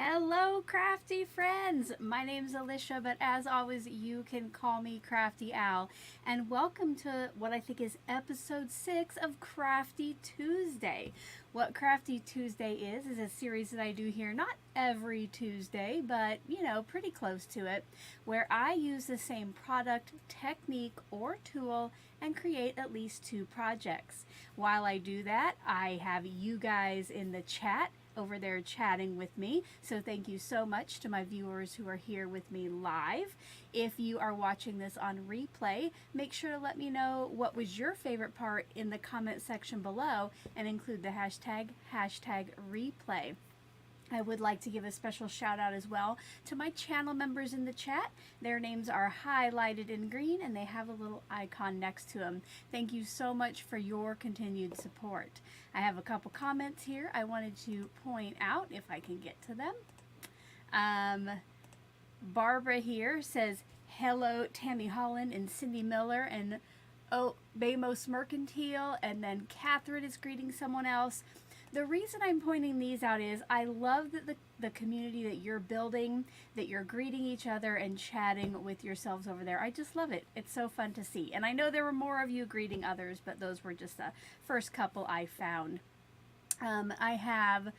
Hello, crafty friends! My name's Alicia, but as always, you can call me Crafty Al. And welcome to what I think is episode 6 of Crafty Tuesday. What Crafty Tuesday is a series that I do here not every Tuesday, but pretty close to it, where I use the same product, technique, or tool and create at least 2 projects. While I do that, I have you guys in the chat over there chatting with me. So thank you so much to my viewers who are here with me live. If you are watching this on replay, make sure to let me know what was your favorite part in the comment section below and include the hashtag replay. I would like to give a special shout out as well to my channel members in the chat. Their names are highlighted in green and they have a little icon next to them. Thank you so much for your continued support. I have a couple comments here I wanted to point out if I can get to them. Barbara here says, hello Tammy Holland and Cindy Miller and Bamos Mercantile, and then Catherine is greeting someone else. The reason I'm pointing these out is I love that the community that you're building, that you're greeting each other and chatting with yourselves over there. I just love it. It's so fun to see. And I know there were more of you greeting others, but those were just the first couple I found. I have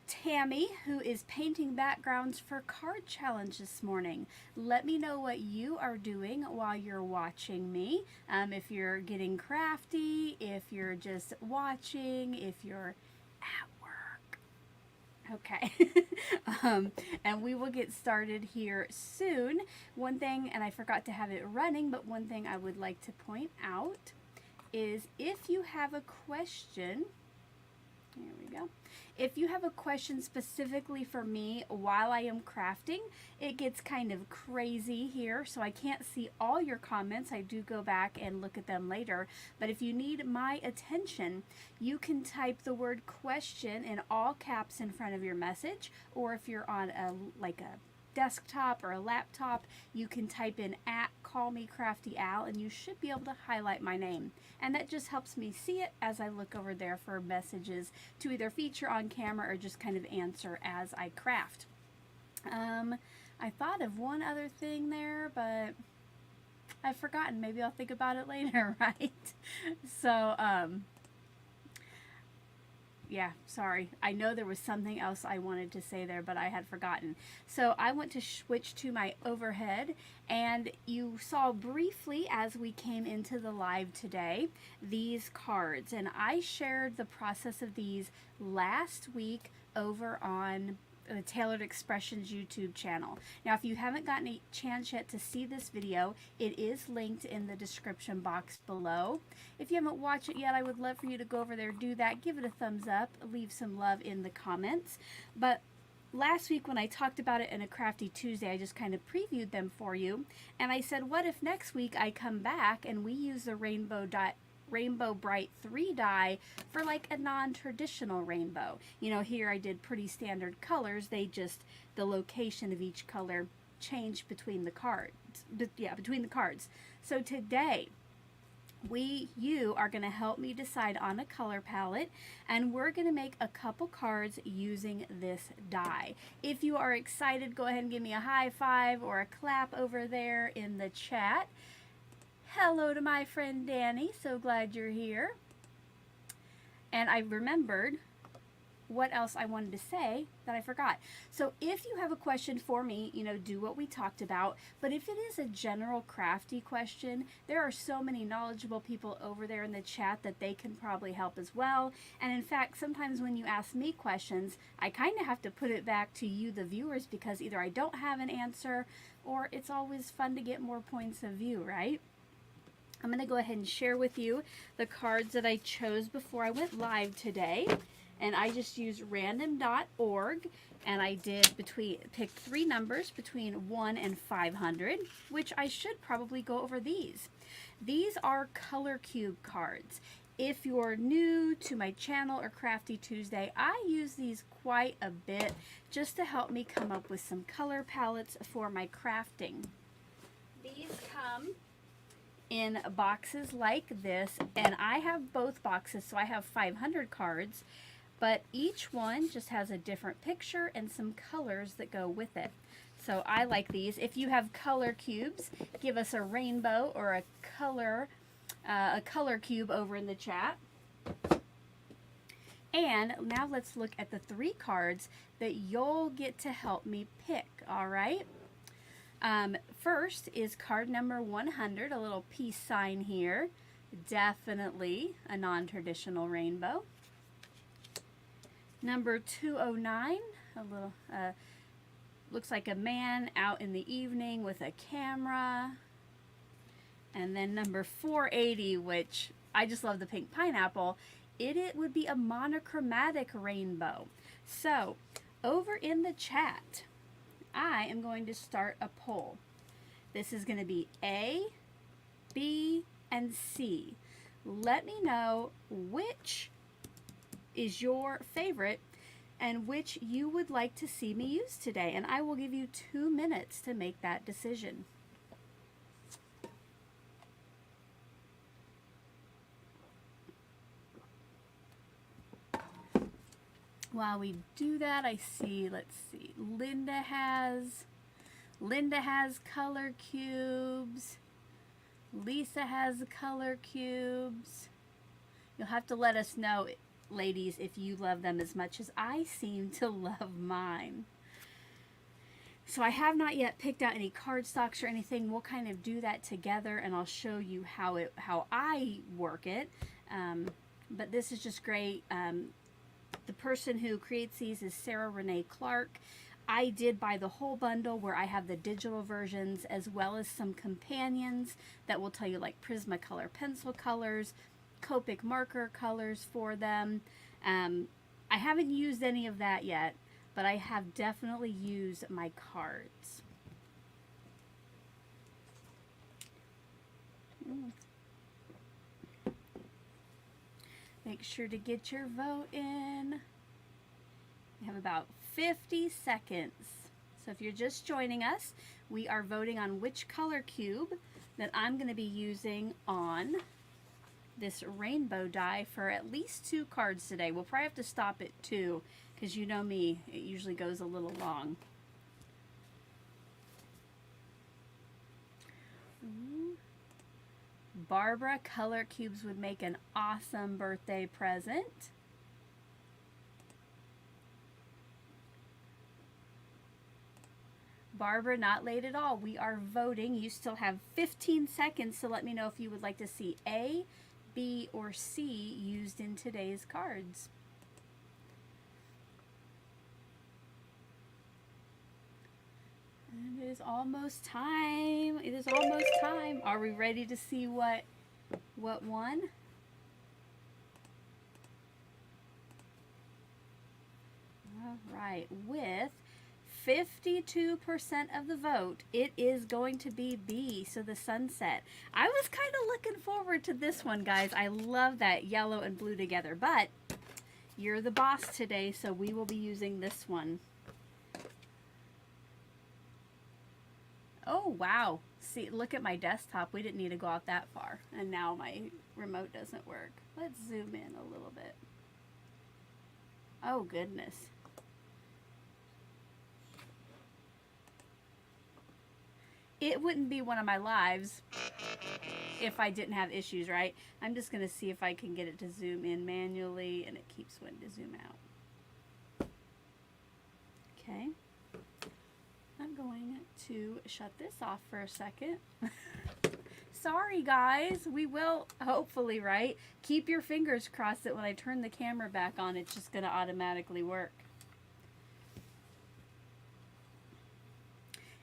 Tammy, who is painting backgrounds for Card Challenge this morning. Let me know what you are doing while you're watching me. If you're getting crafty, if you're just watching, if you're at work. Okay. And we will get started here soon. One thing, and I forgot to have it running, but one thing I would like to point out is if you have a question, here we go. If you have a question specifically for me while I am crafting, it gets kind of crazy here, so I can't see all your comments. I do go back and look at them later, but if you need my attention, you can type the word question in all caps in front of your message, or if you're on a desktop or a laptop, you can type in @CallMeCraftyAl and you should be able to highlight my name. And that just helps me see it as I look over there for messages to either feature on camera or just kind of answer as I craft. I thought of one other thing there, but I've forgotten. Maybe I'll think about it later, right? So, yeah, sorry. I know there was something else I wanted to say there, but I had forgotten. So I want to switch to my overhead, and you saw briefly as we came into the live today, these cards. And I shared the process of these last week over on the Tailored Expressions YouTube channel. Now, if you haven't gotten a chance yet to see this video, it is linked in the description box below. If you haven't watched it yet, I would love for you to go over there, do that, give it a thumbs up, leave some love in the comments. But last week when I talked about it in a Crafty Tuesday, I just kind of previewed them for you. And I said, what if next week I come back and we use the Rainbow Bright 3 die for like a non-traditional rainbow. Here I did pretty standard colors. The location of each color changed between the cards. Between the cards. So today, you are going to help me decide on a color palette, and we're going to make a couple cards using this die. If you are excited, go ahead and give me a high five or a clap over there in the chat. Hello to my friend Danny, so glad you're here. And I remembered what else I wanted to say that I forgot. So if you have a question for me, do what we talked about. But if it is a general crafty question, there are so many knowledgeable people over there in the chat that they can probably help as well. And in fact, sometimes when you ask me questions, I kind of have to put it back to you, the viewers, because either I don't have an answer or it's always fun to get more points of view, right? I'm going to go ahead and share with you the cards that I chose before I went live today. And I just used random.org, and I did pick 3 numbers between 1 and 500, which I should probably go over these. These are color cube cards. If you're new to my channel or Crafty Tuesday, I use these quite a bit just to help me come up with some color palettes for my crafting. These come in boxes like this, and I have both boxes, so I have 500 cards. but each one just has a different picture and some colors that go with it. So I like these. If you have color cubes, give us a rainbow or a color cube over in the chat. And now let's look at the 3 cards that you'll get to help me pick, all right? First is card number 100, a little peace sign here. Definitely a non-traditional rainbow. Number 209, a little, looks like a man out in the evening with a camera. And then number 480, which I just love the pink pineapple. It would be a monochromatic rainbow. So over in the chat, I am going to start a poll. This is going to be A, B, and C. Let me know which is your favorite and which you would like to see me use today. And I will give you 2 minutes to make that decision. While we do that, I see, let's see, Linda has color cubes. Lisa has color cubes. You'll have to let us know, ladies, if you love them as much as I seem to love mine. So I have not yet picked out any cardstocks or anything. We'll kind of do that together, and I'll show you how I work it. But this is just great. The person who creates these is Sarah Renee Clark. I did buy the whole bundle where I have the digital versions as well as some companions that will tell you like Prismacolor pencil colors, Copic marker colors for them. I haven't used any of that yet, but I have definitely used my cards. Make sure to get your vote in. We have about 50 seconds. So if you're just joining us, we are voting on which color cube that I'm going to be using on this rainbow die for at least 2 cards today. We'll probably have to stop at 2 because you know me, it usually goes a little long. Barbara, color cubes would make an awesome birthday present. Barbara, not late at all. We are voting. You still have 15 seconds to let me know if you would like to see A, B, or C used in today's cards. And it is almost time. It is almost time. Are we ready to see what won? All right, with 52% of the vote, it is going to be B, so the sunset. I was kind of looking forward to this one, guys. I love that yellow and blue together, but you're the boss today, so we will be using this one. Oh, wow. See, look at my desktop. We didn't need to go out that far, and now my remote doesn't work. Let's zoom in a little bit. Oh, goodness. It wouldn't be one of my lives if I didn't have issues, right? I'm just going to see if I can get it to zoom in manually, and it keeps wanting to zoom out. Okay. I'm going to shut this off for a second. Sorry, guys. We will hopefully, right? Keep your fingers crossed that when I turn the camera back on, it's just going to automatically work.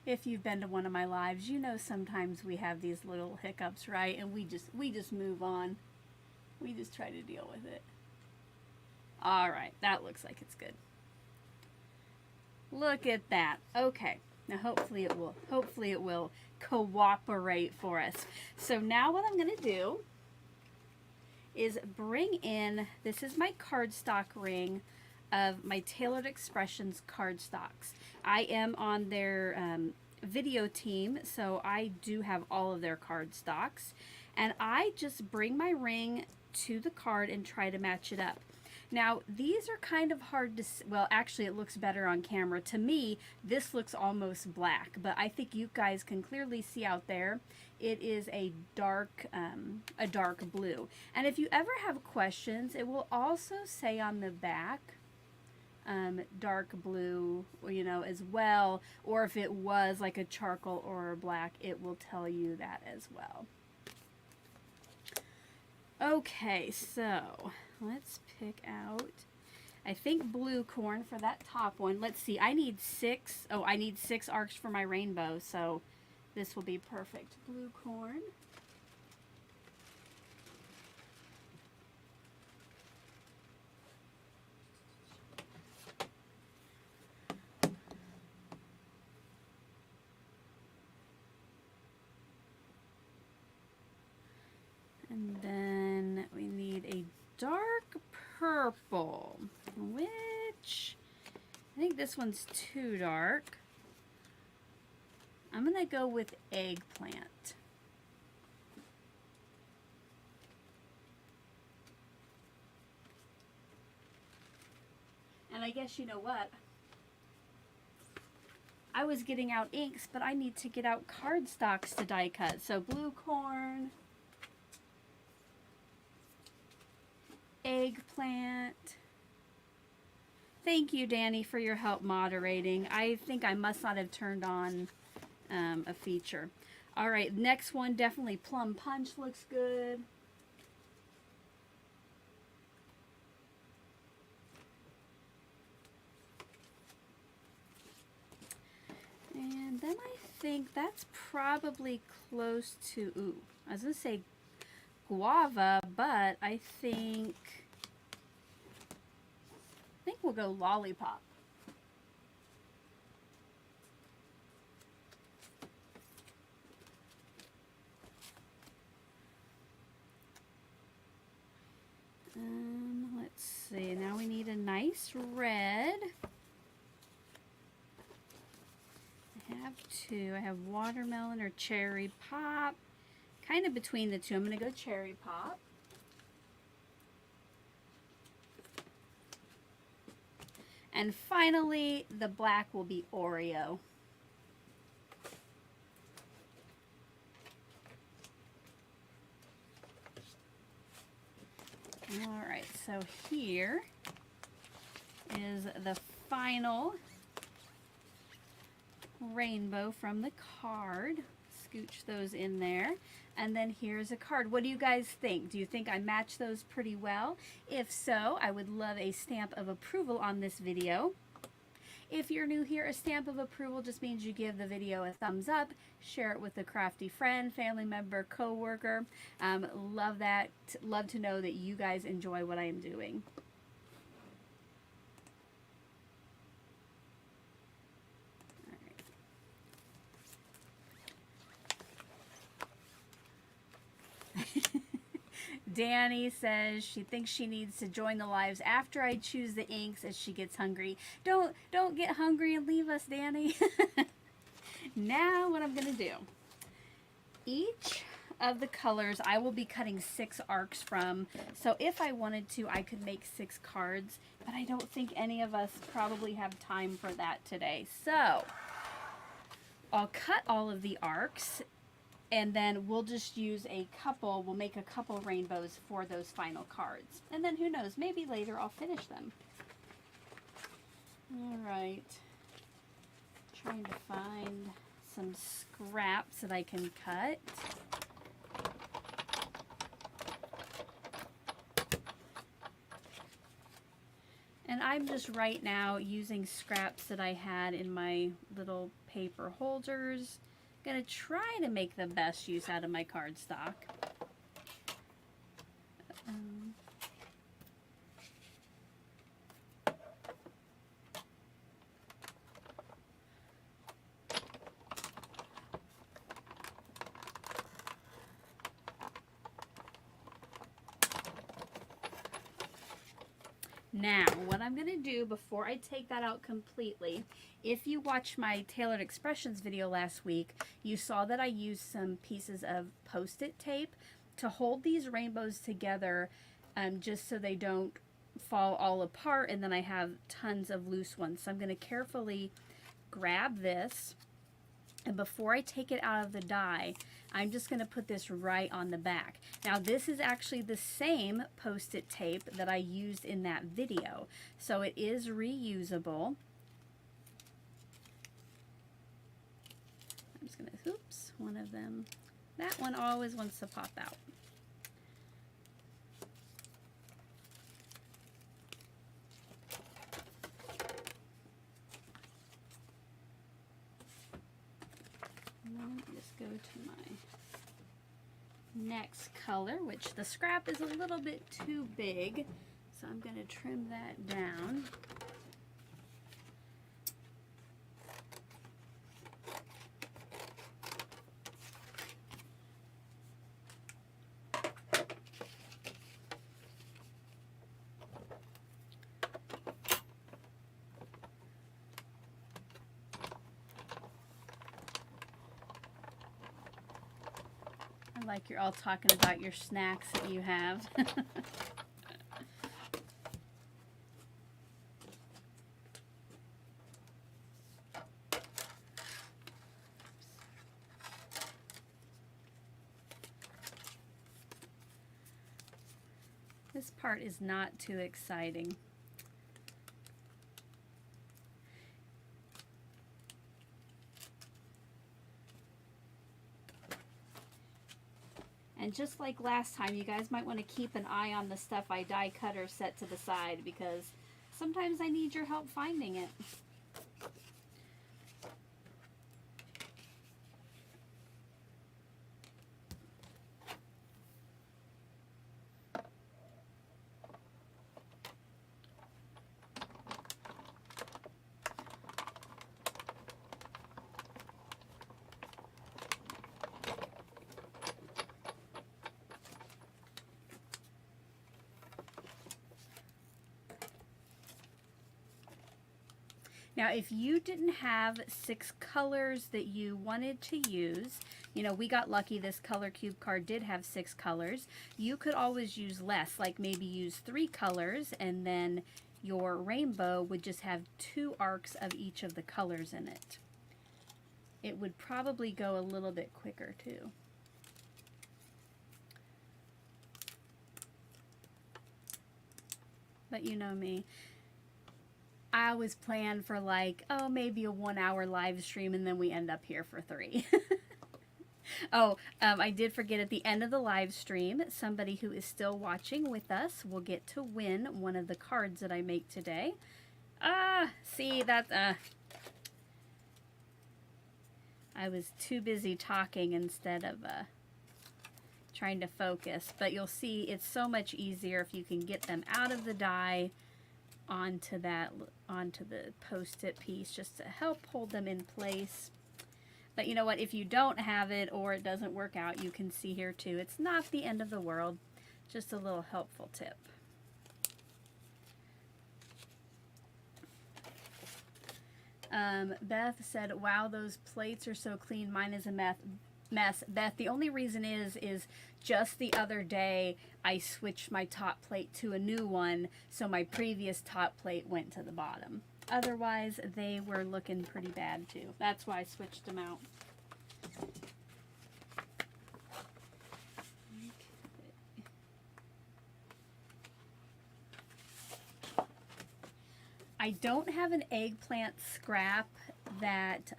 If you've been to one of my lives, you know sometimes we have these little hiccups, right? And we just move on. We just try to deal with it. All right, that looks like it's good. Look at that. Okay. Now hopefully it will cooperate for us. So now what I'm going to do is bring in, this is my cardstock ring of my Tailored Expressions cardstocks. I am on their video team, so I do have all of their cardstocks, and I just bring my ring to the card and try to match it up. Now, these are kind of hard to, well, actually it looks better on camera. To me, this looks almost black, but I think you guys can clearly see out there, it is a dark blue. And if you ever have questions, it will also say on the back, dark blue, you know, as well, or if it was like a charcoal or a black, it will tell you that as well. Okay, so let's pick out, I think blue corn for that top one. Let's see, I need 6 arcs for my rainbow, so this will be perfect. Blue corn. And then we need a dark purple, which I think this one's too dark. I'm gonna go with eggplant. And I guess you know what? I was getting out inks, but I need to get out cardstocks to die cut. So blue corn, eggplant. Thank you, Danny, for your help moderating. I think I must not have turned on a feature. All right, next one, definitely Plum Punch looks good. And then I think that's probably close to, ooh, I was gonna say guava, but I think we'll go lollipop. Let's see, now we need a nice red. I have two. I have watermelon or cherry pop. Kind of between the two. I'm going to go cherry pop. And finally, the black will be Oreo. All right, so here is the final rainbow from the card. Scooch those in there. And then here's a card. What do you guys think? Do you think I matched those pretty well? If so, I would love a stamp of approval on this video. If you're new here, a stamp of approval just means you give the video a thumbs up, share it with a crafty friend, family member, co-worker. Love that. Love to know that you guys enjoy what I am doing. Danny says she thinks she needs to join the lives after I choose the inks as she gets hungry. Don't get hungry and leave us, Danny. Now what I'm going to do, each of the colors I will be cutting 6 arcs from. So if I wanted to, I could make 6 cards, but I don't think any of us probably have time for that today. So I'll cut all of the arcs, and then we'll just use a couple, we'll make a couple rainbows for those final cards. And then who knows, maybe later I'll finish them. All right. Trying to find some scraps that I can cut. And I'm just right now using scraps that I had in my little paper holders. Gonna try to make the best use out of my cardstock. Now, what I'm going to do before I take that out completely, if you watched my Tailored Expressions video last week, you saw that I used some pieces of Post-it tape to hold these rainbows together, just so they don't fall all apart, and then I have tons of loose ones. So I'm going to carefully grab this, and before I take it out of the die, I'm just going to put this right on the back. Now this is actually the same Post-it tape that I used in that video, so it is reusable. I'm just going to, oops, one of them, that one always wants to pop out. Let me just go to my next color, which the scrap is a little bit too big, so I'm going to trim that down. Like you're all talking about your snacks that you have. This part is not too exciting. And just like last time, you guys might want to keep an eye on the stuff I die cut or set to the side, because sometimes I need your help finding it. Now, if you didn't have 6 colors that you wanted to use, you know, we got lucky this color cube card did have 6 colors. You could always use less, like maybe use 3 colors, and then your rainbow would just have 2 arcs of each of the colors in it. It would probably go a little bit quicker too. But you know me. I always plan for like, oh, maybe a 1-hour live stream, and then we end up here for 3. I did forget at the end of the live stream, somebody who is still watching with us will get to win one of the cards that I make today. See, that's, I was too busy talking instead of trying to focus. But you'll see it's so much easier if you can get them out of the die onto the Post-it piece, just to help hold them in place. But you know what, if you don't have it or it doesn't work out, you can see here too, it's not the end of the world. Just a little helpful tip. Beth said, wow, those plates are so clean, mine is a mess. Beth, the only reason is just the other day I switched my top plate to a new one, so my previous top plate went to the bottom. Otherwise, they were looking pretty bad too. That's why I switched them out. I don't have an eggplant scrap that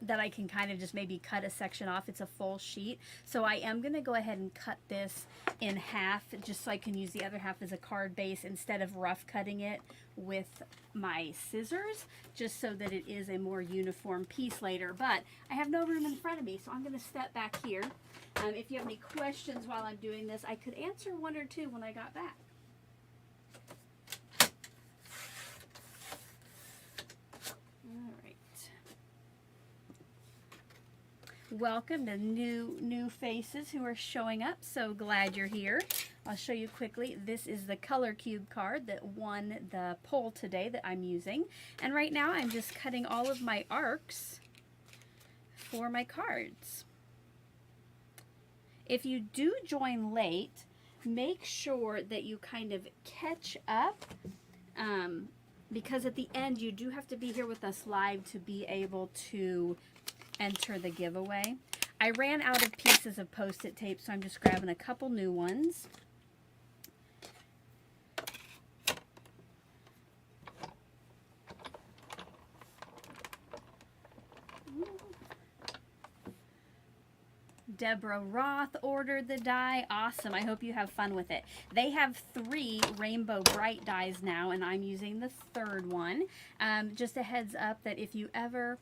that I can kind of just maybe cut a section off. It's a full sheet. So I am going to go ahead and cut this in half just so I can use the other half as a card base instead of rough cutting it with my scissors, just so that it is a more uniform piece later. But I have no room in front of me, so I'm going to step back here. If you have any questions while I'm doing this, I could answer one or two when I got back. Welcome to new faces who are showing up. So glad you're here. I'll show you quickly. This is the color cube card that won the poll today that I'm using. And right now I'm just cutting all of my arcs for my cards. If you do join late, make sure that you kind of catch up, because at the end you do have to be here with us live to be able to enter the giveaway. I ran out of pieces of Post-it tape, so I'm just grabbing a couple new ones. Deborah Roth ordered the die. Awesome. I hope you have fun with it. They have 3 Rainbow Bright dies now, and I'm using the 3rd one. Just a heads up that if you're ever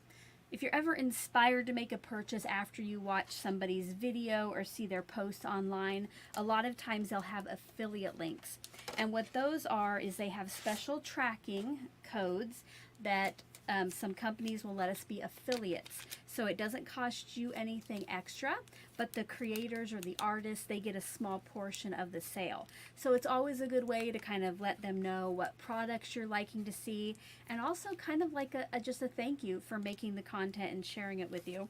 inspired to make a purchase after you watch somebody's video or see their post online, a lot of times they'll have affiliate links. And what those are is they have special tracking codes that some companies will let us be affiliates. So it doesn't cost you anything extra, but the creators or the artists, they get a small portion of the sale. So it's always a good way to kind of let them know what products you're liking to see, and also kind of like just a thank you for making the content and sharing it with you.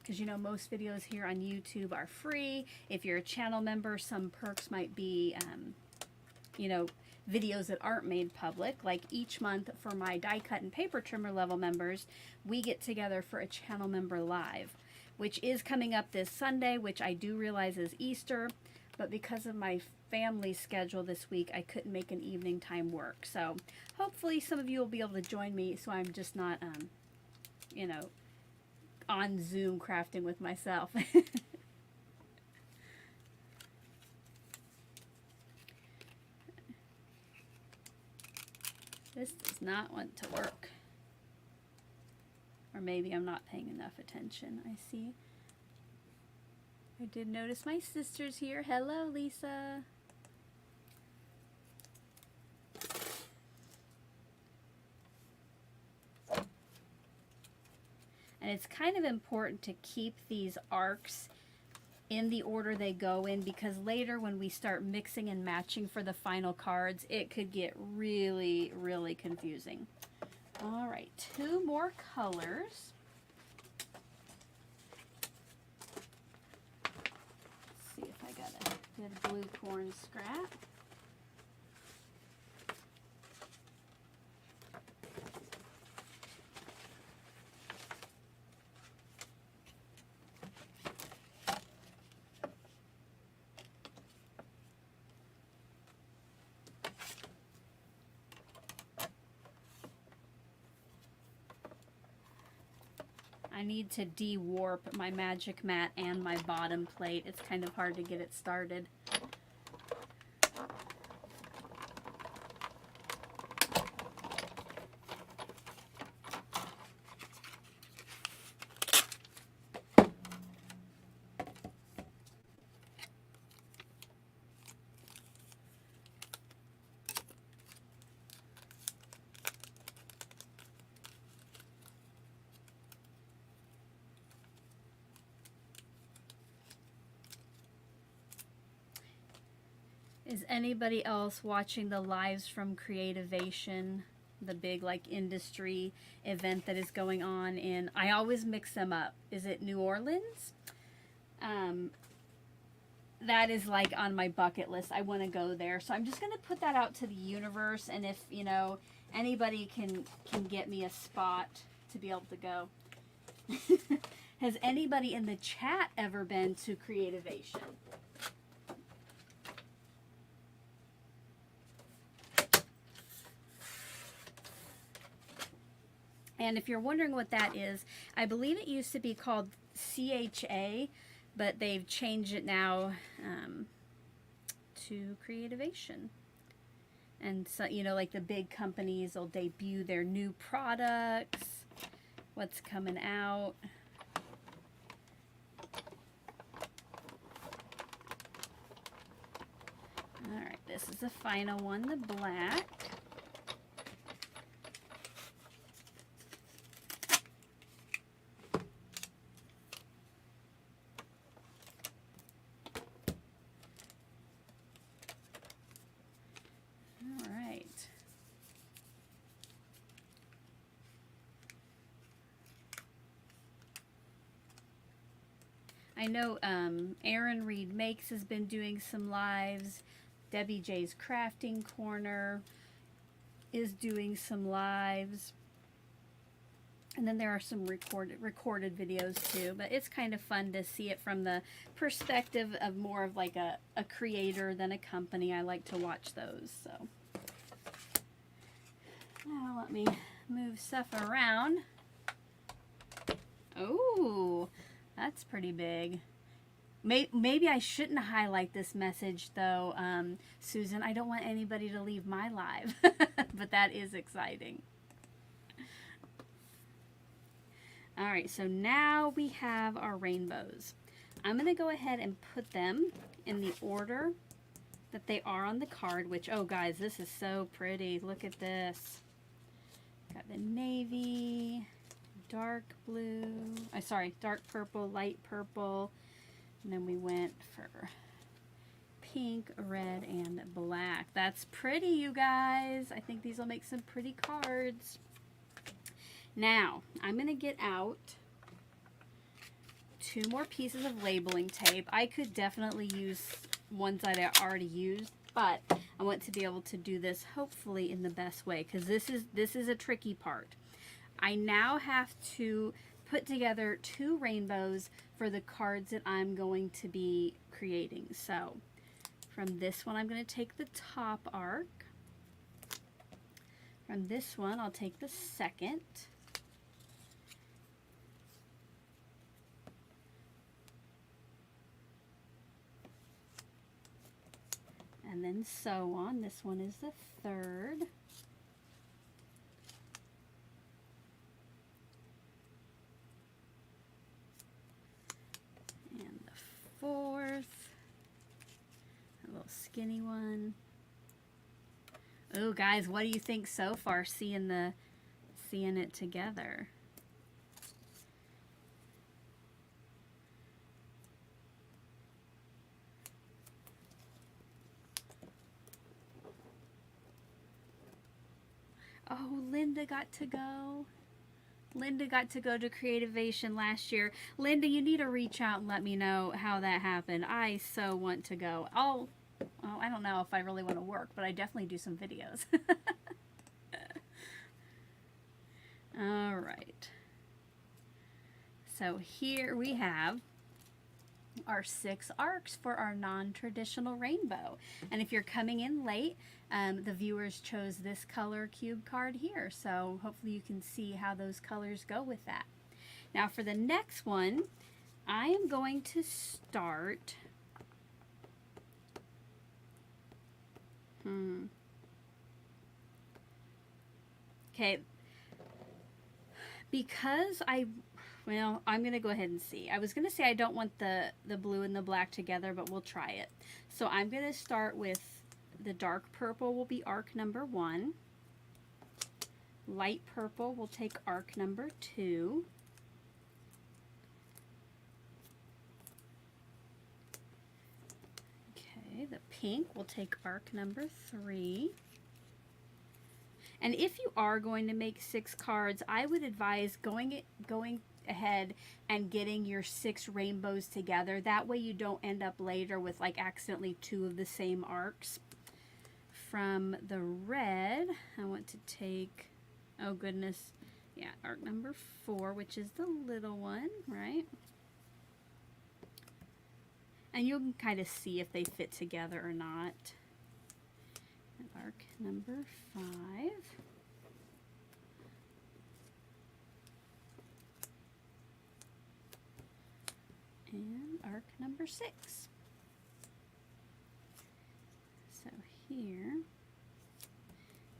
Because you know, most videos here on YouTube are free. If you're a channel member, some perks might be, you know, videos that aren't made public. Like each month for my die cut and paper trimmer level members, we get together for a channel member live, which is coming up this Sunday, which I do realize is Easter, but because of my family schedule this week, I couldn't make an evening time work. So hopefully some of you will be able to join me, so I'm just not you know, on Zoom crafting with myself. This does not want to work. Or maybe I'm not paying enough attention. I see. I did notice my sister's here. Hello, Lisa. And it's kind of important to keep these arcs in the order they go in, because later when we start mixing and matching for the final cards, it could get really, really confusing. All right, 2 more colors. Let's see if I got a good blue corn scrap. I need to de-warp my magic mat and my bottom plate. It's kind of hard to get it started. Is anybody else watching the lives from Creativation, the big like industry event that is going on in, I always mix them up. Is it New Orleans? That is like on my bucket list. I want to go there. So I'm just going to put that out to the universe, and if, you know, anybody can get me a spot to be able to go. Has anybody in the chat ever been to Creativation? And if you're wondering what that is, I believe it used to be called CHA, but they've changed it now to Creativation. And so, you know, like the big companies will debut their new products, what's coming out. All right, this is the final one, the black. I I know Aaron Reed Makes has been doing some lives. Debbie J's Crafting Corner is doing some lives. And then there are some recorded videos too, but it's kind of fun to see it from the perspective of more of like a creator than a company. I like to watch those. So now let me move stuff around. Oh, that's pretty big. Maybe I shouldn't highlight this message though, Susan. I don't want anybody to leave my live, but that is exciting. All right, so now we have our rainbows. I'm going to go ahead and put them in the order that they are on the card, which, oh guys, this is so pretty. Look at this. Got the navy, dark blue, dark purple, light purple, and then we went for pink, red, and black. That's pretty, you guys. I think these will make some pretty cards. Now, I'm going to get out 2 more pieces of labeling tape. I could definitely use ones that I already used, but I want to be able to do this hopefully in the best way, because this is a tricky part. I now have to put together 2 rainbows for the cards that I'm going to be creating. So from this one, I'm going to take the top arc. From this one, I'll take the second. And then so on. This one is the third. And the fourth. A little skinny one. Oh, guys, what do you think so far seeing it together? Oh, Linda got to go. Linda got to go to Creativation last year. Linda, you need to reach out and let me know how that happened. I so want to go. Oh, I don't know if I really want to work, but I definitely do some videos. All right. So here we have our 6 arcs for our non-traditional rainbow. And if you're coming in late, the viewers chose this color cube card here. So hopefully you can see how those colors go with that. Now for the next one, I am going to start... Okay, because well, I'm going to go ahead and see. I was going to say I don't want the blue and the black together, but we'll try it. So I'm going to start with the dark purple will be arc number 1. Light purple will take arc number 2. Okay, the pink will take arc number 3. And if you are going to make 6 cards, I would advise going ahead and getting your 6 rainbows together. That way you don't end up later with like accidentally 2 of the same arcs. From the red, I want to take, oh goodness, yeah, arc number 4, which is the little one, right? And you can kind of see if they fit together or not. And arc number 5. And arc number 6. So here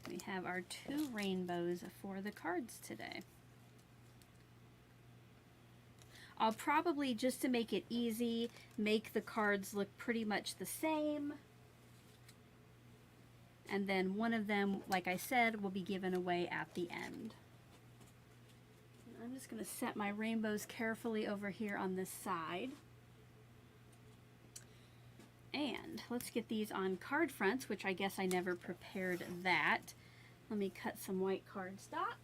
we have our 2 rainbows for the cards today. I'll probably, just to make it easy, make the cards look pretty much the same. And then one of them, like I said, will be given away at the end. I'm just going to set my rainbows carefully over here on this side. And let's get these on card fronts, which I guess I never prepared that. Let me cut some white cardstock.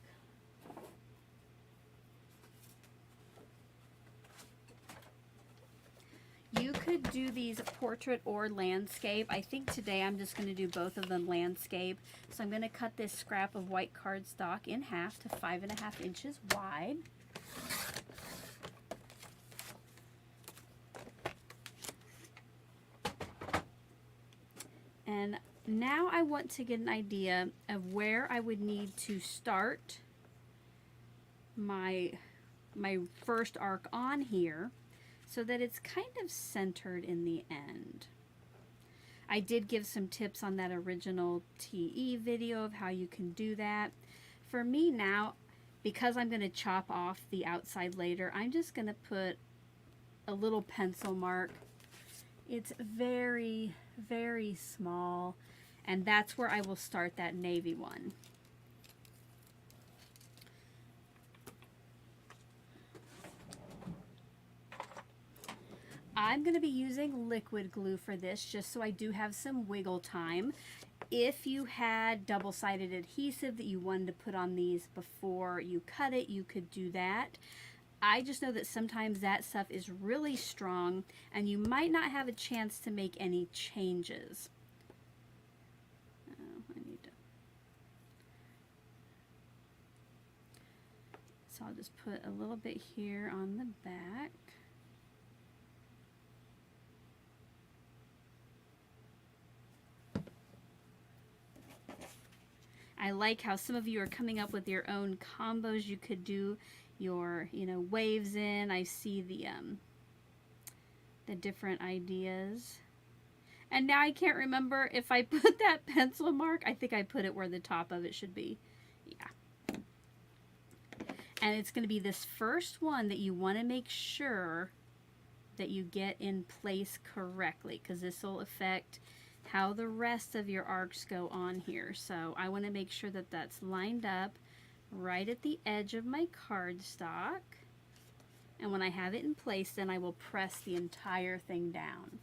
could do these portrait or landscape. I think today I'm just going to do both of them landscape. So I'm going to cut this scrap of white cardstock in half to 5.5 inches wide. And now I want to get an idea of where I would need to start my first arc on here, so that it's kind of centered in the end. I did give some tips on that original TE video of how you can do that. For me now, because I'm going to chop off the outside later, I'm just going to put a little pencil mark. It's very, very small, and that's where I will start that navy one. I'm going to be using liquid glue for this, just so I do have some wiggle time. If you had double-sided adhesive that you wanted to put on these before you cut it, you could do that. I just know that sometimes that stuff is really strong and you might not have a chance to make any changes. So I'll just put a little bit here on the back. I like how some of you are coming up with your own combos. You could do your, waves in. I see the different ideas. And now I can't remember if I put that pencil mark. I think I put it where the top of it should be. Yeah. And it's going to be this first one that you want to make sure that you get in place correctly, because this will affect how the rest of your arcs go on here. So I want to make sure that that's lined up right at the edge of my cardstock. And when I have it in place, then I will press the entire thing down.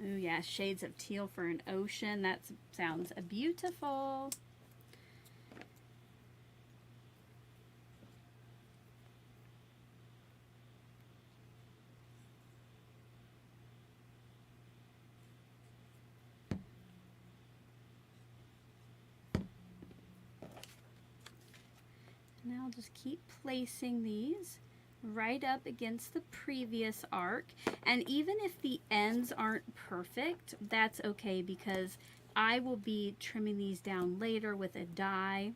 Oh yeah, shades of teal for an ocean. That sounds beautiful. Now I'll just keep placing these right up against the previous arc. And even if the ends aren't perfect, that's okay, because I will be trimming these down later with a die.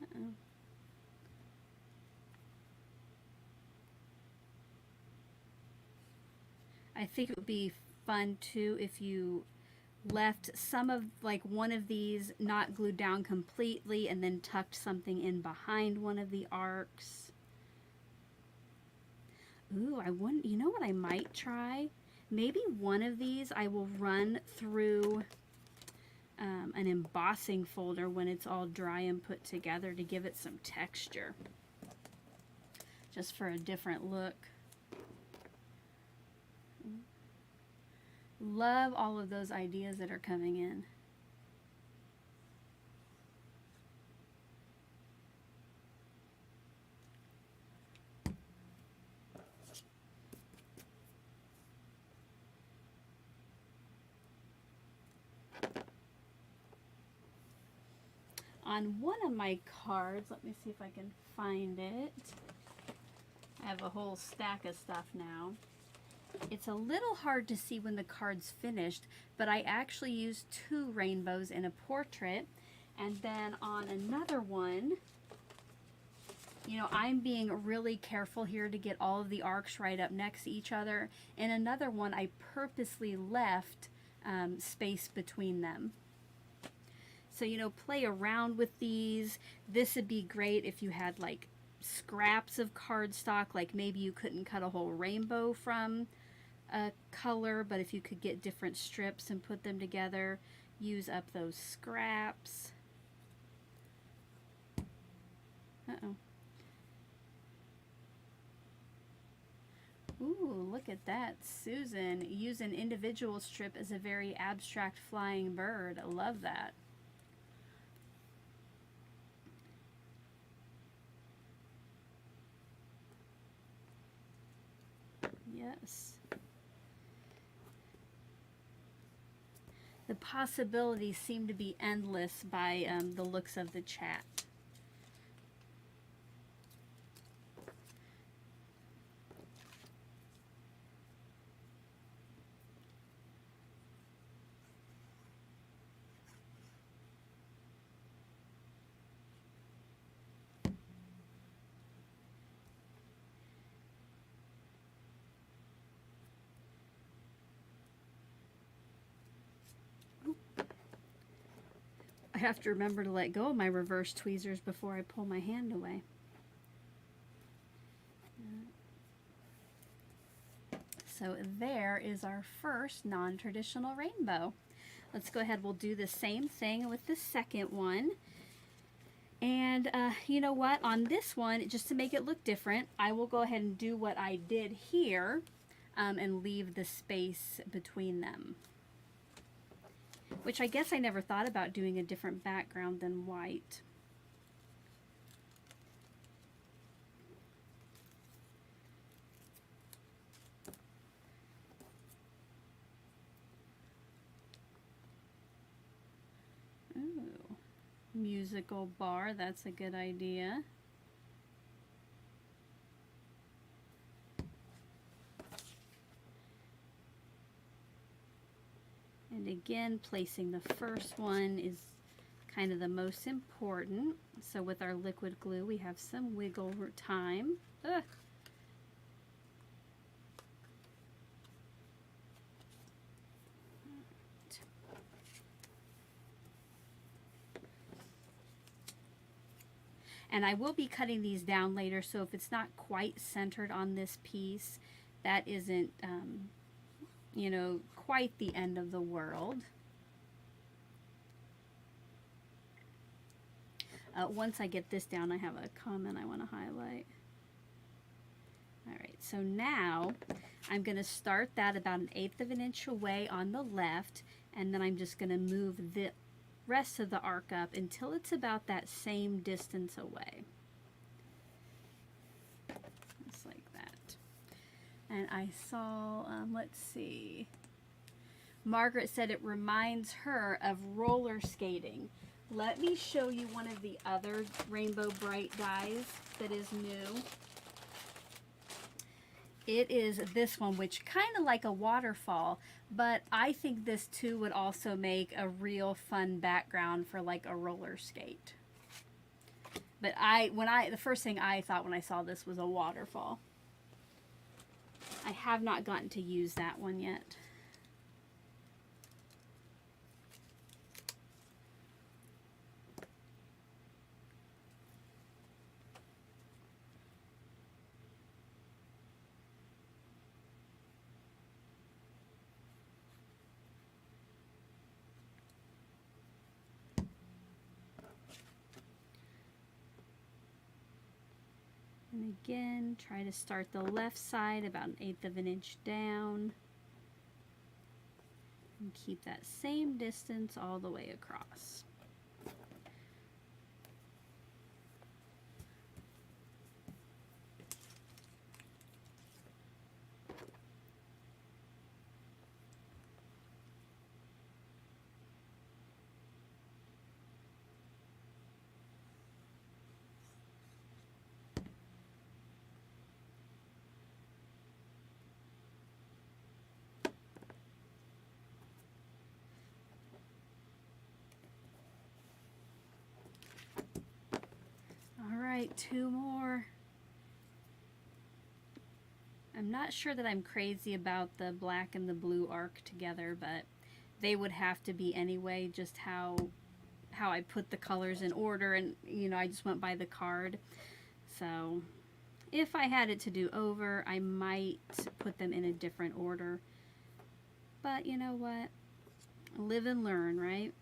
Uh-oh. I think it would be fun too if you left some of, like, one of these not glued down completely and then tucked something in behind one of the arcs. Ooh, you know what I might try? Maybe one of these I will run through an embossing folder when it's all dry and put together to give it some texture, just for a different look. Love all of those ideas that are coming in. On one of my cards, let me see if I can find it. I have a whole stack of stuff now. It's a little hard to see when the card's finished, but I actually used 2 rainbows in a portrait. And then on another one, I'm being really careful here to get all of the arcs right up next to each other. In another one, I purposely left space between them. So, play around with these. This would be great if you had, like, scraps of cardstock, like maybe you couldn't cut a whole rainbow from a color, but if you could get different strips and put them together, use up those scraps. Uh-oh. Ooh, look at that. Susan, use an individual strip as a very abstract flying bird. I love that. Yes. The possibilities seem to be endless by the looks of the chat. I have to remember to let go of my reverse tweezers before I pull my hand away. So there is our first non-traditional rainbow. Let's go ahead, we'll do the same thing with the second one. And you know what, on this one, just to make it look different, I will go ahead and do what I did here and leave the space between them. Which I guess I never thought about doing a different background than white. Ooh, musical bar, that's a good idea. And again, placing the first one is kind of the most important. So with our liquid glue, we have some wiggle time. Ugh. And I will be cutting these down later, so if it's not quite centered on this piece, that isn't, you know, quite the end of the world. Once I get this down, I have a comment I want to highlight. All right, so now I'm going to start that about 1/8 of an inch away on the left, and then I'm just going to move the rest of the arc up until it's about that same distance away. Just like that. And I saw, let's see, Margaret said it reminds her of roller skating. Let me show you one of the other Rainbow Bright dies that is new. It is this one, which kind of like a waterfall, but I think this too would also make a real fun background for like a roller skate. But the first thing I thought when I saw this was a waterfall. I have not gotten to use that one yet. And again, try to start the left side about 1/8 of an inch down. And keep that same distance all the way across. Alright, 2 more. I'm not sure that I'm crazy about the black and the blue arc together, but they would have to be anyway, just how I put the colors in order, and you know, I just went by the card. So if I had it to do over, I might put them in a different order. But you know what? Live and learn, right?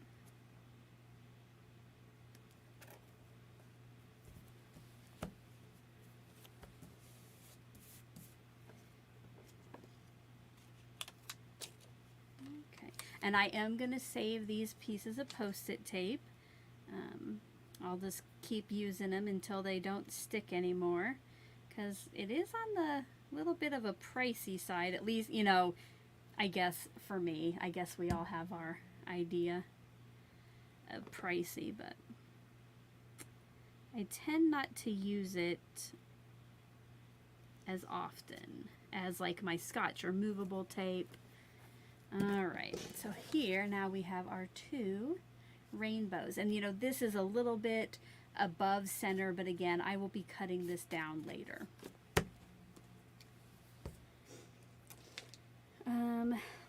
And I am going to save these pieces of Post-it tape. I'll just keep using them until they don't stick anymore, because it is on little bit of a pricey side, at least, you know, I guess for me. I guess we all have our idea of pricey, but I tend not to use it as often as like my Scotch or movable tape. Alright, so here now we have our 2 rainbows. And you know, this is a little bit above center, but again, I will be cutting this down later.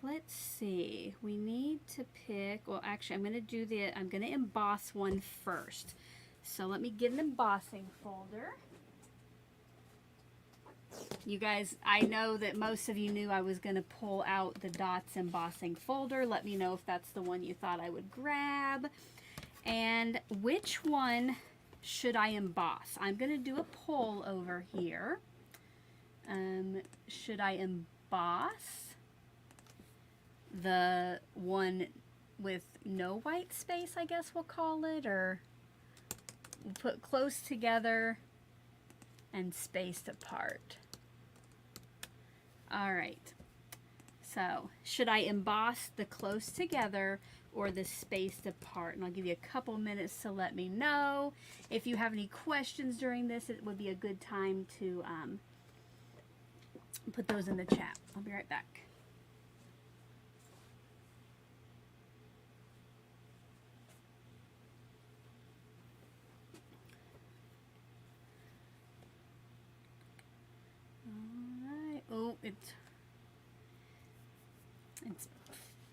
Let's see. We need to pick, well actually I'm going to emboss one first. So let me get an embossing folder. You guys, I know that most of you knew I was going to pull out the Dots embossing folder. Let me know if that's the one you thought I would grab. And which one should I emboss? I'm going to do a poll over here. Should I emboss the one with no white space, I guess we'll call it, or we'll put close together and spaced apart? Alright, so should I emboss the close together or the spaced apart? And I'll give you a couple minutes to let me know. If you have any questions during this, it would be a good time to put those in the chat. I'll be right back. Oh, it's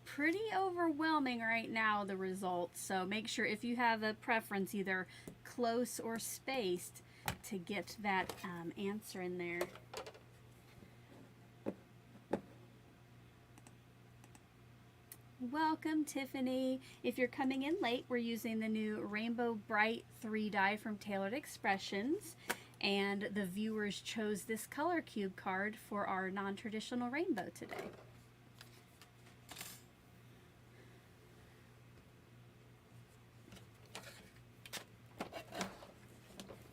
pretty overwhelming right now, the results. So make sure if you have a preference, either close or spaced, to get that answer in there. Welcome, Tiffany. If you're coming in late, we're using the new Rainbow Bright 3 die from Tailored Expressions. And the viewers chose this color cube card for our non-traditional rainbow today.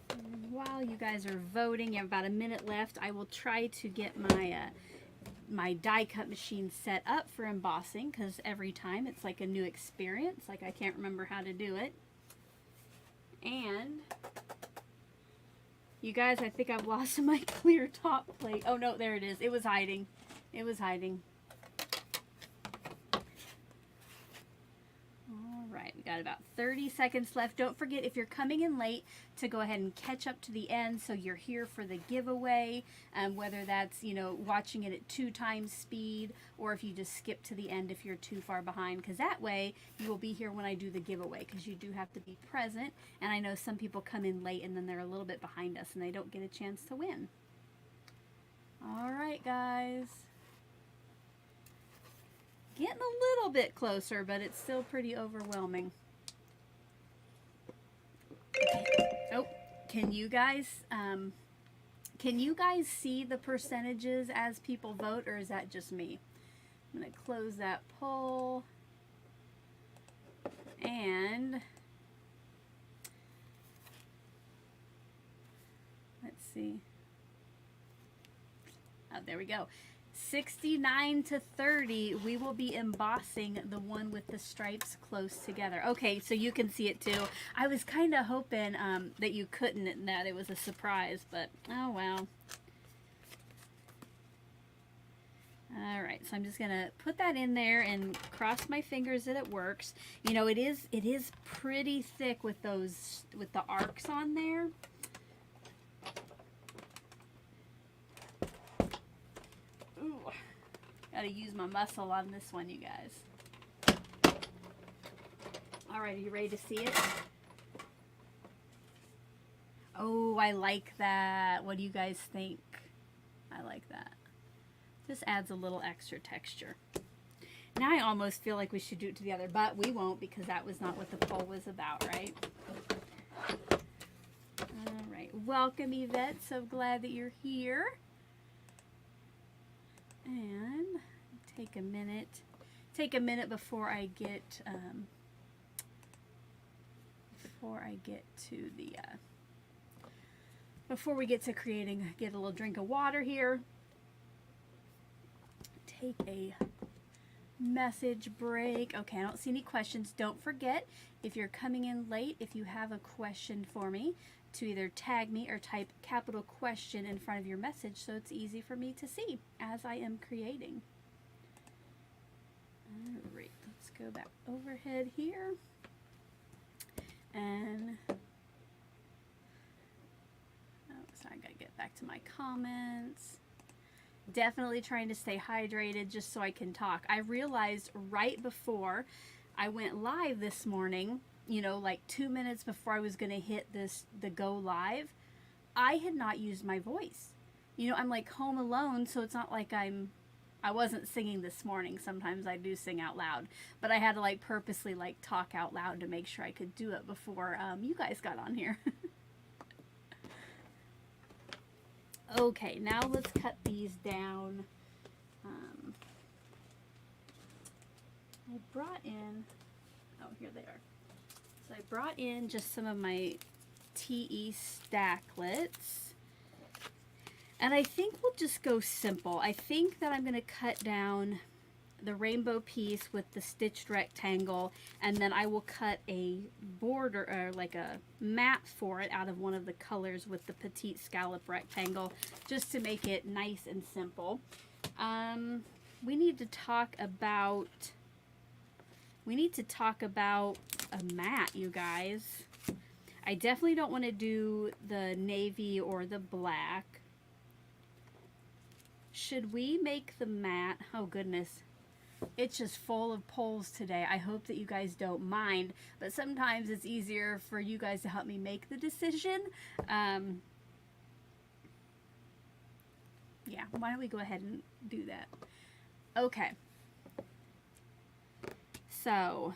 And while you guys are voting, you have about a minute left. I will try to get my my die cut machine set up for embossing, because every time it's like a new experience. Like I can't remember how to do it. And you guys, I think I've lost my clear top plate. Oh no, there it is. It was hiding. It was hiding. Alright, we got about 30 seconds left. Don't forget, if you're coming in late, to go ahead and catch up to the end so you're here for the giveaway. Whether that's, you know, watching it at 2 times speed, or if you just skip to the end if you're too far behind, because that way you will be here when I do the giveaway, because you do have to be present. And I know some people come in late and then they're a little bit behind us and they don't get a chance to win. Alright guys, getting a little bit closer, but it's still pretty overwhelming. Oh, can you guys see the percentages as people vote, or is that just me? I'm going to close that poll. And let's see. Oh, there we go. 69 to 30, we will be embossing the one with the stripes close together. Okay, so you can see it too. I was kind of hoping that you couldn't, and that it was a surprise, but oh well. Alright, so I'm just going to put that in there and cross my fingers that it works. You know, it is pretty thick with those, with the arcs on there. Ooh, gotta use my muscle on this one, you guys. Alright, are you ready to see it? Oh, I like that. What do you guys think? I like that. Just adds a little extra texture. Now I almost feel like we should do it together, but we won't, because that was not what the poll was about, right? Alright, welcome Yvette, so glad that you're here. And take a minute before I get to the before we get to creating, get a little drink of water here. take a message break. Okay, I don't see any questions. Don't forget, if you're coming in late, if you have a question for me, to either tag me or type capital question in front of your message so it's easy for me to see as I am creating. Alright, let's go back overhead here. And I gotta get back to my comments. Definitely trying to stay hydrated just so I can talk. I realized right before I went live this morning, you know, like 2 minutes before I was gonna hit the go live, I had not used my voice. You know, I'm like home alone, so it's not like I wasn't singing this morning. Sometimes I do sing out loud, but I had to like purposely like talk out loud to make sure I could do it before you guys got on here. Okay, now let's cut these down. I brought in, oh, here they are. So I brought in just some of my TE stacklets. And I think we'll just go simple. I think that I'm going to cut down the rainbow piece with the stitched rectangle, and then I will cut a border or like a mat for it out of one of the colors with the petite scallop rectangle, just to make it nice and simple. We need to talk about a mat, you guys. I definitely don't want to do the navy or the black. Should we make the mat? Oh goodness. It's just full of polls today. I hope that you guys don't mind, but sometimes it's easier for you guys to help me make the decision. Yeah, why don't we go ahead and do that? Okay. So,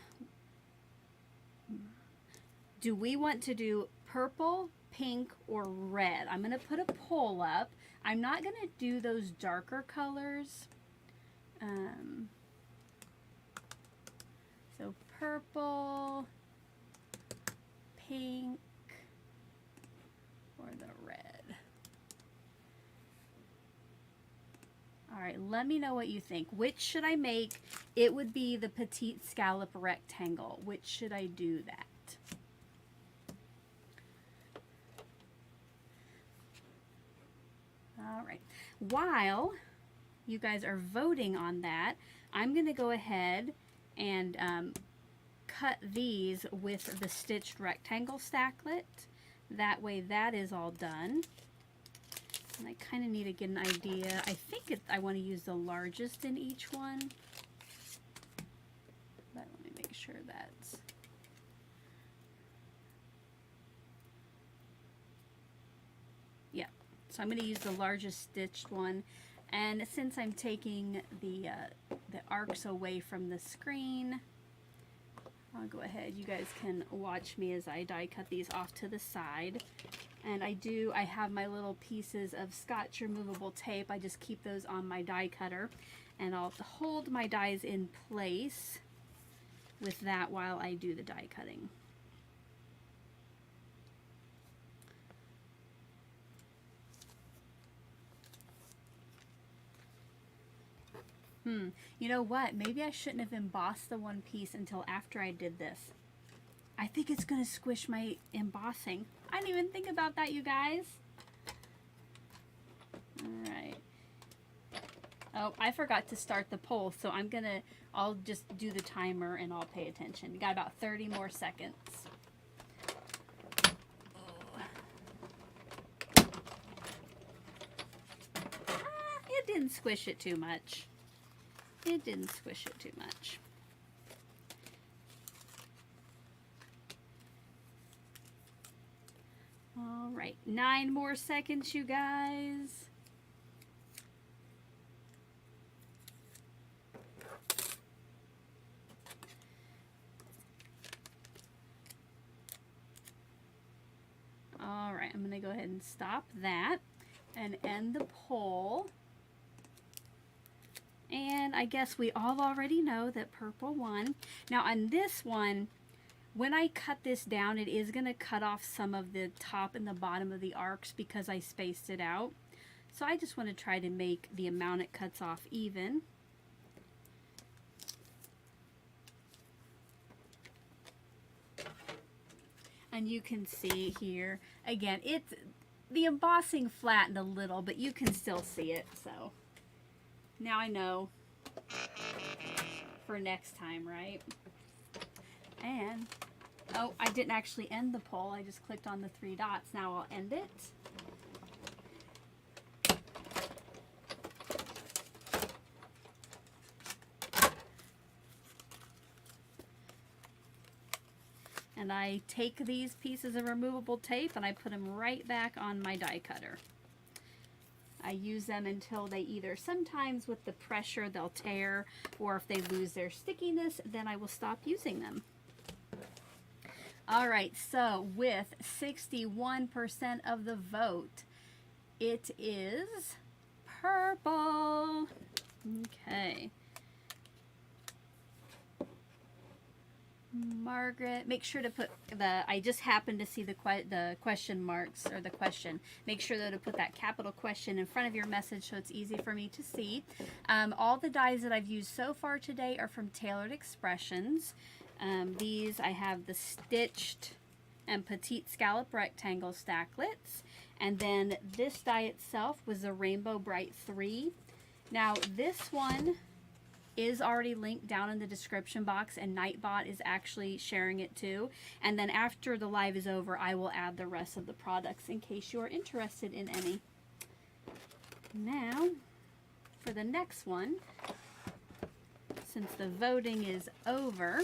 do we want to do purple, pink, or red? I'm going to put a poll up. I'm not going to do those darker colors. So purple, pink, or the red. All right, let me know what you think. Which should I make? It would be the petite scallop rectangle. Which should I do that? All right. While you guys are voting on that, I'm going to go ahead and cut these with the stitched rectangle stacklet. That way that is all done. And I kind of need to get an idea. I think I want to use the largest in each one. But let me make sure that's... Yeah, so I'm going to use the largest stitched one. And since I'm taking the arcs away from the screen, I'll go ahead. You guys can watch me as I die cut these off to the side. And I have my little pieces of Scotch removable tape. I just keep those on my die cutter. And I'll hold my dies in place with that while I do the die cutting. You know what? Maybe I shouldn't have embossed the one piece until after I did this. I think it's going to squish my embossing. I didn't even think about that, you guys. Alright. Oh, I forgot to start the poll, so I'll just do the timer and I'll pay attention. You got about 30 more seconds. It didn't squish it too much. It didn't squish it too much. All right, 9 more seconds, you guys. All right, I'm gonna go ahead and stop that and end the poll. And I guess we all already know that purple won. Now on this one, when I cut this down, it is going to cut off some of the top and the bottom of the arcs because I spaced it out. So I just want to try to make the amount it cuts off even. And you can see here, again, it's the embossing flattened a little, but you can still see it. So now I know for next time, right? And, oh, I didn't actually end the poll. I just clicked on the 3 dots. Now I'll end it. And I take these pieces of removable tape and I put them right back on my die cutter. I use them until they either, sometimes with the pressure they'll tear, or if they lose their stickiness, then I will stop using them. All right, so with 61% of the vote, it is purple. Okay. Margaret, make sure to put I just happened to see the question marks, or the question. Make sure though to put that capital question in front of your message so it's easy for me to see. All the dies that I've used so far today are from Tailored Expressions. These, I have the stitched and petite scallop rectangle stacklets. And then this die itself was the Rainbow Bright 3. Now this one is already linked down in the description box, and Nightbot is actually sharing it too. And then after the live is over, I will add the rest of the products in case you are interested in any. Now, for the next one, since the voting is over,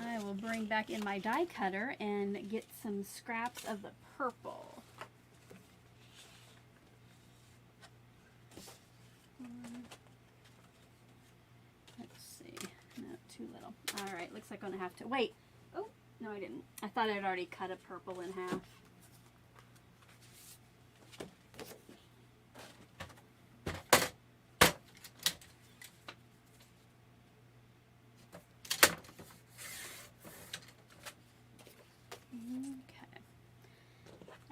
I will bring back in my die cutter and get some scraps of the purple. Let's see. No, too little. All right, looks like I'm gonna have to wait. Oh, no, I didn't. I thought I'd already cut a purple in half.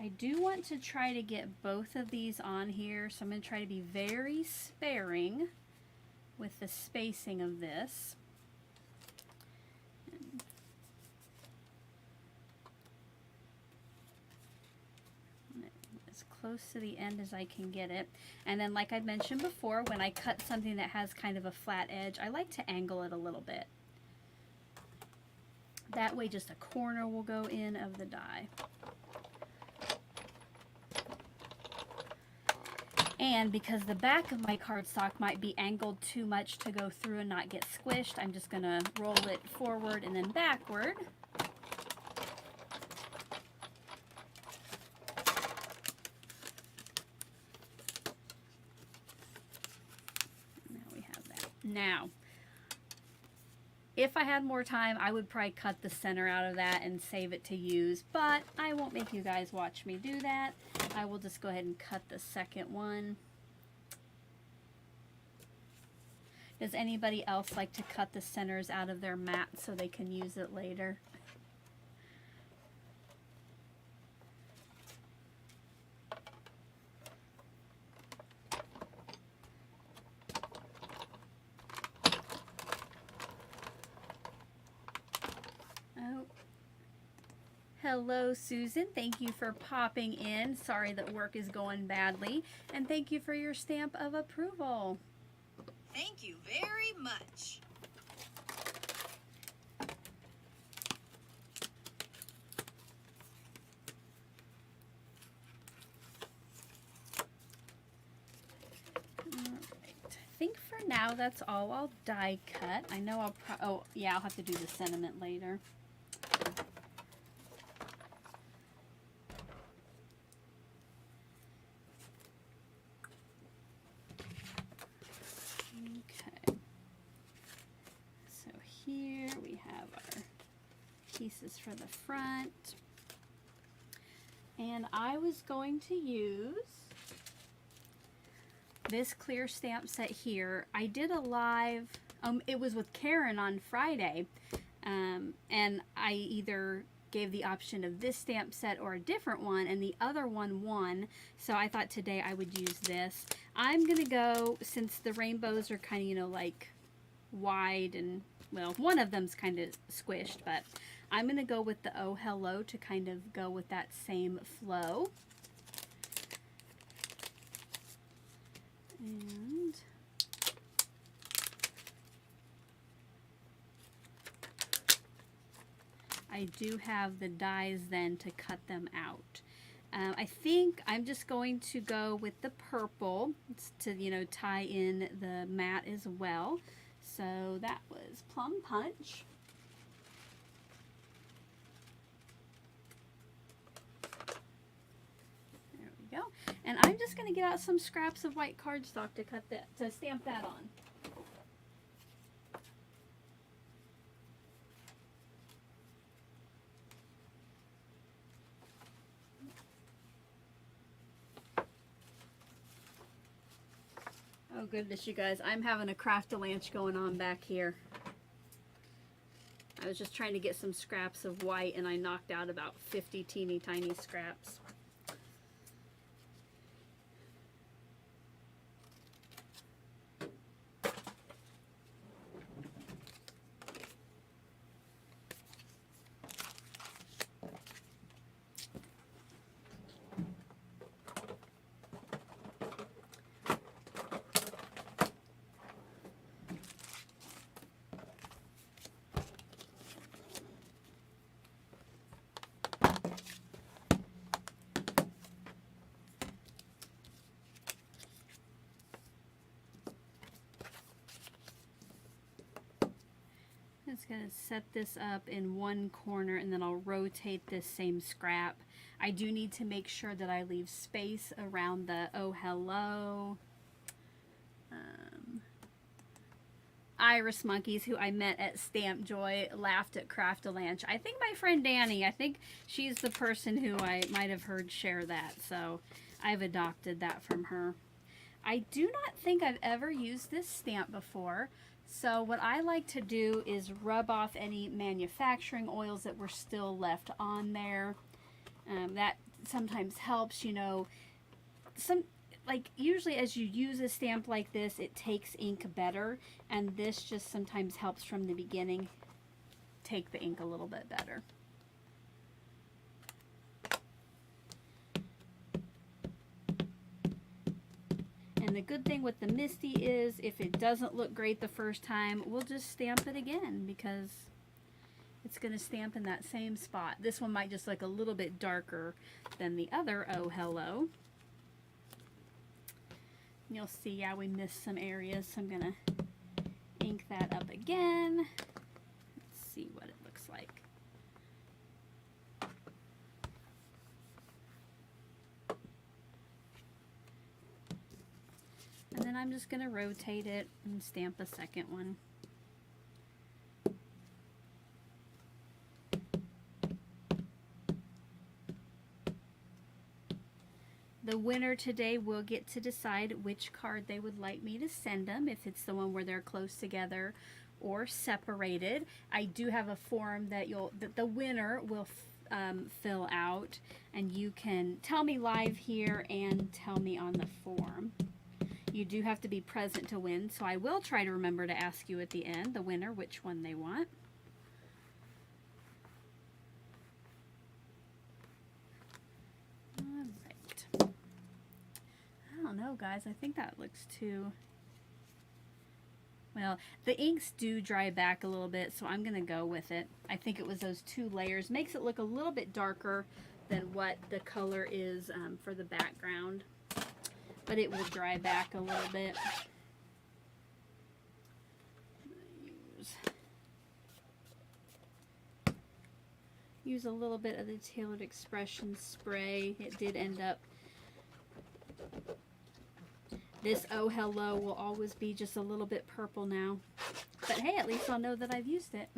I do want to try to get both of these on here, so I'm going to try to be very sparing with the spacing of this. As close to the end as I can get it. And then, like I mentioned before, when I cut something that has kind of a flat edge, I like to angle it a little bit. That way just a corner will go in of the die. And because the back of my cardstock might be angled too much to go through and not get squished, I'm just going to roll it forward and then backward. Now we have that. Now, if I had more time, I would probably cut the center out of that and save it to use, but I won't make you guys watch me do that. I will just go ahead and cut the second one. Does anybody else like to cut the centers out of their mat so they can use it later? Oh. Hello, Susan. Thank you for popping in. Sorry that work is going badly. And thank you for your stamp of approval. Thank you very much. I think for now that's all I'll die cut. I know oh yeah, I'll have to do the sentiment later. Okay. So here we have our pieces for the front. And I was going to use this clear stamp set here. I did a live, it was with Karen on Friday, and I either gave the option of this stamp set or a different one, and the other one won, so I thought today I would use this. I'm gonna go, since the rainbows are kind of, you know, like wide and well, one of them's kind of squished, but I'm going to go with the Oh Hello to kind of go with that same flow. And I do have the dies then to cut them out. I think I'm just going to go with the purple to, you know, tie in the mat as well. So that was Plum Punch. There we go. And I'm just going to get out some scraps of white cardstock to cut that, to stamp that on. Oh goodness, you guys, I'm having a craft-a-lanch going on back here. I was just trying to get some scraps of white and I knocked out about 50 teeny tiny scraps. I'm just going to set this up in one corner and then I'll rotate this same scrap. I do need to make sure that I leave space around the Oh Hello. Iris Monkeys, who I met at Stamp Joy, laughed at Craft-a-Lanch. I think my friend Danny, I think she's the person who I might have heard share that, so I've adopted that from her. I do not think I've ever used this stamp before, so what I like to do is rub off any manufacturing oils that were still left on there. That sometimes helps, you know. Like usually as you use a stamp like this, it takes ink better, and this just sometimes helps from the beginning take the ink a little bit better. And the good thing with the Misty is if it doesn't look great the first time, we'll just stamp it again because it's going to stamp in that same spot. This one might just look a little bit darker than the other Oh Hello. You'll see, yeah, we missed some areas, so I'm going to ink that up again. Let's see what it looks like. And then I'm just going to rotate it and stamp a second one. The winner today will get to decide which card they would like me to send them, if it's the one where they're close together or separated. I do have a form that the winner will fill out, and you can tell me live here and tell me on the form. You do have to be present to win, so I will try to remember to ask you at the end, the winner, which one they want. I don't know, guys. I think that looks too... Well, the inks do dry back a little bit, so I'm going to go with it. I think it was those two layers. Makes it look a little bit darker than what the color is for the background. But it will dry back a little bit. Use a little bit of the Tailored Expression spray. It did end up... This Oh Hello will always be just a little bit purple now. But hey, at least I'll know that I've used it.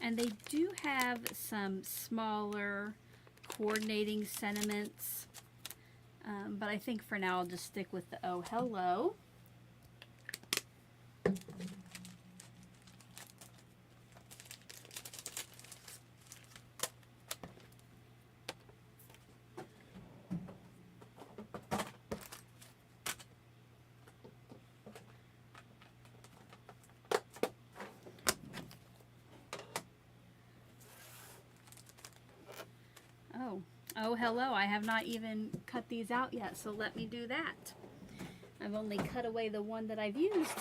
And they do have some smaller coordinating sentiments. But I think for now I'll just stick with the Oh Hello. Oh, hello. I have not even cut these out yet, so let me do that. I've only cut away the one that I've used.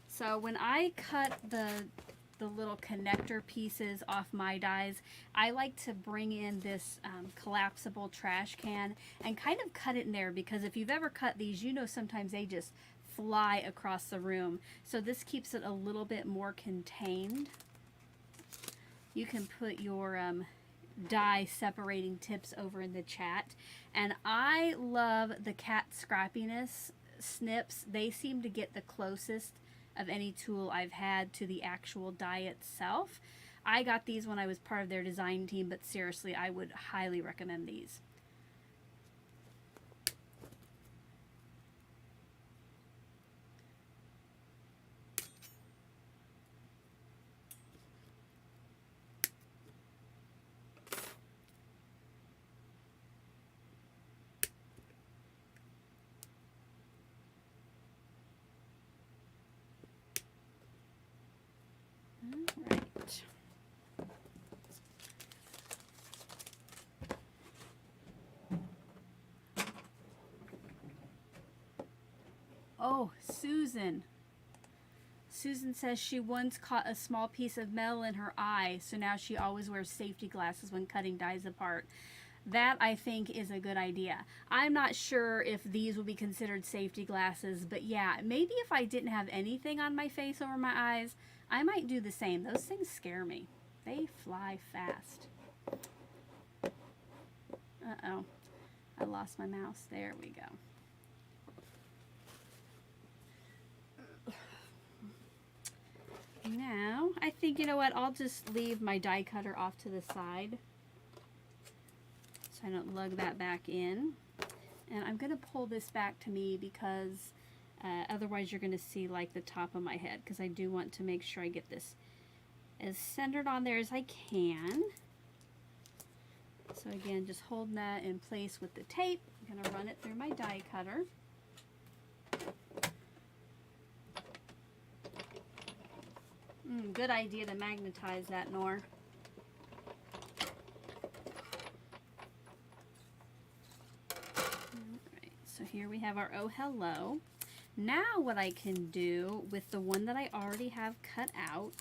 So when I cut the little connector pieces off my dies, I like to bring in this collapsible trash can and kind of cut it in there, because if you've ever cut these, you know sometimes they just fly across the room. So this keeps it a little bit more contained. You can put your die separating tips over in the chat. And I love the cat scrappiness snips. They seem to get the closest of any tool I've had to the actual die itself. I got these when I was part of their design team, but seriously, I would highly recommend these. Right. Oh, Susan. Susan says she once caught a small piece of metal in her eye, so now she always wears safety glasses when cutting dies apart. That, I think, is a good idea. I'm not sure if these will be considered safety glasses, but yeah, maybe if I didn't have anything on my face over my eyes, I might do the same. Those things scare me. They fly fast. Uh-oh. I lost my mouse. There we go. Now, I think, you know what, I'll just leave my die cutter off to the side so I don't lug that back in. And I'm going to pull this back to me because otherwise you're going to see like the top of my head, because I do want to make sure I get this as centered on there as I can. So again, just holding that in place with the tape. I'm going to run it through my die cutter. Good idea to magnetize that, Nor. Alright, so here we have our Oh Hello. Now what I can do with the one that I already have cut out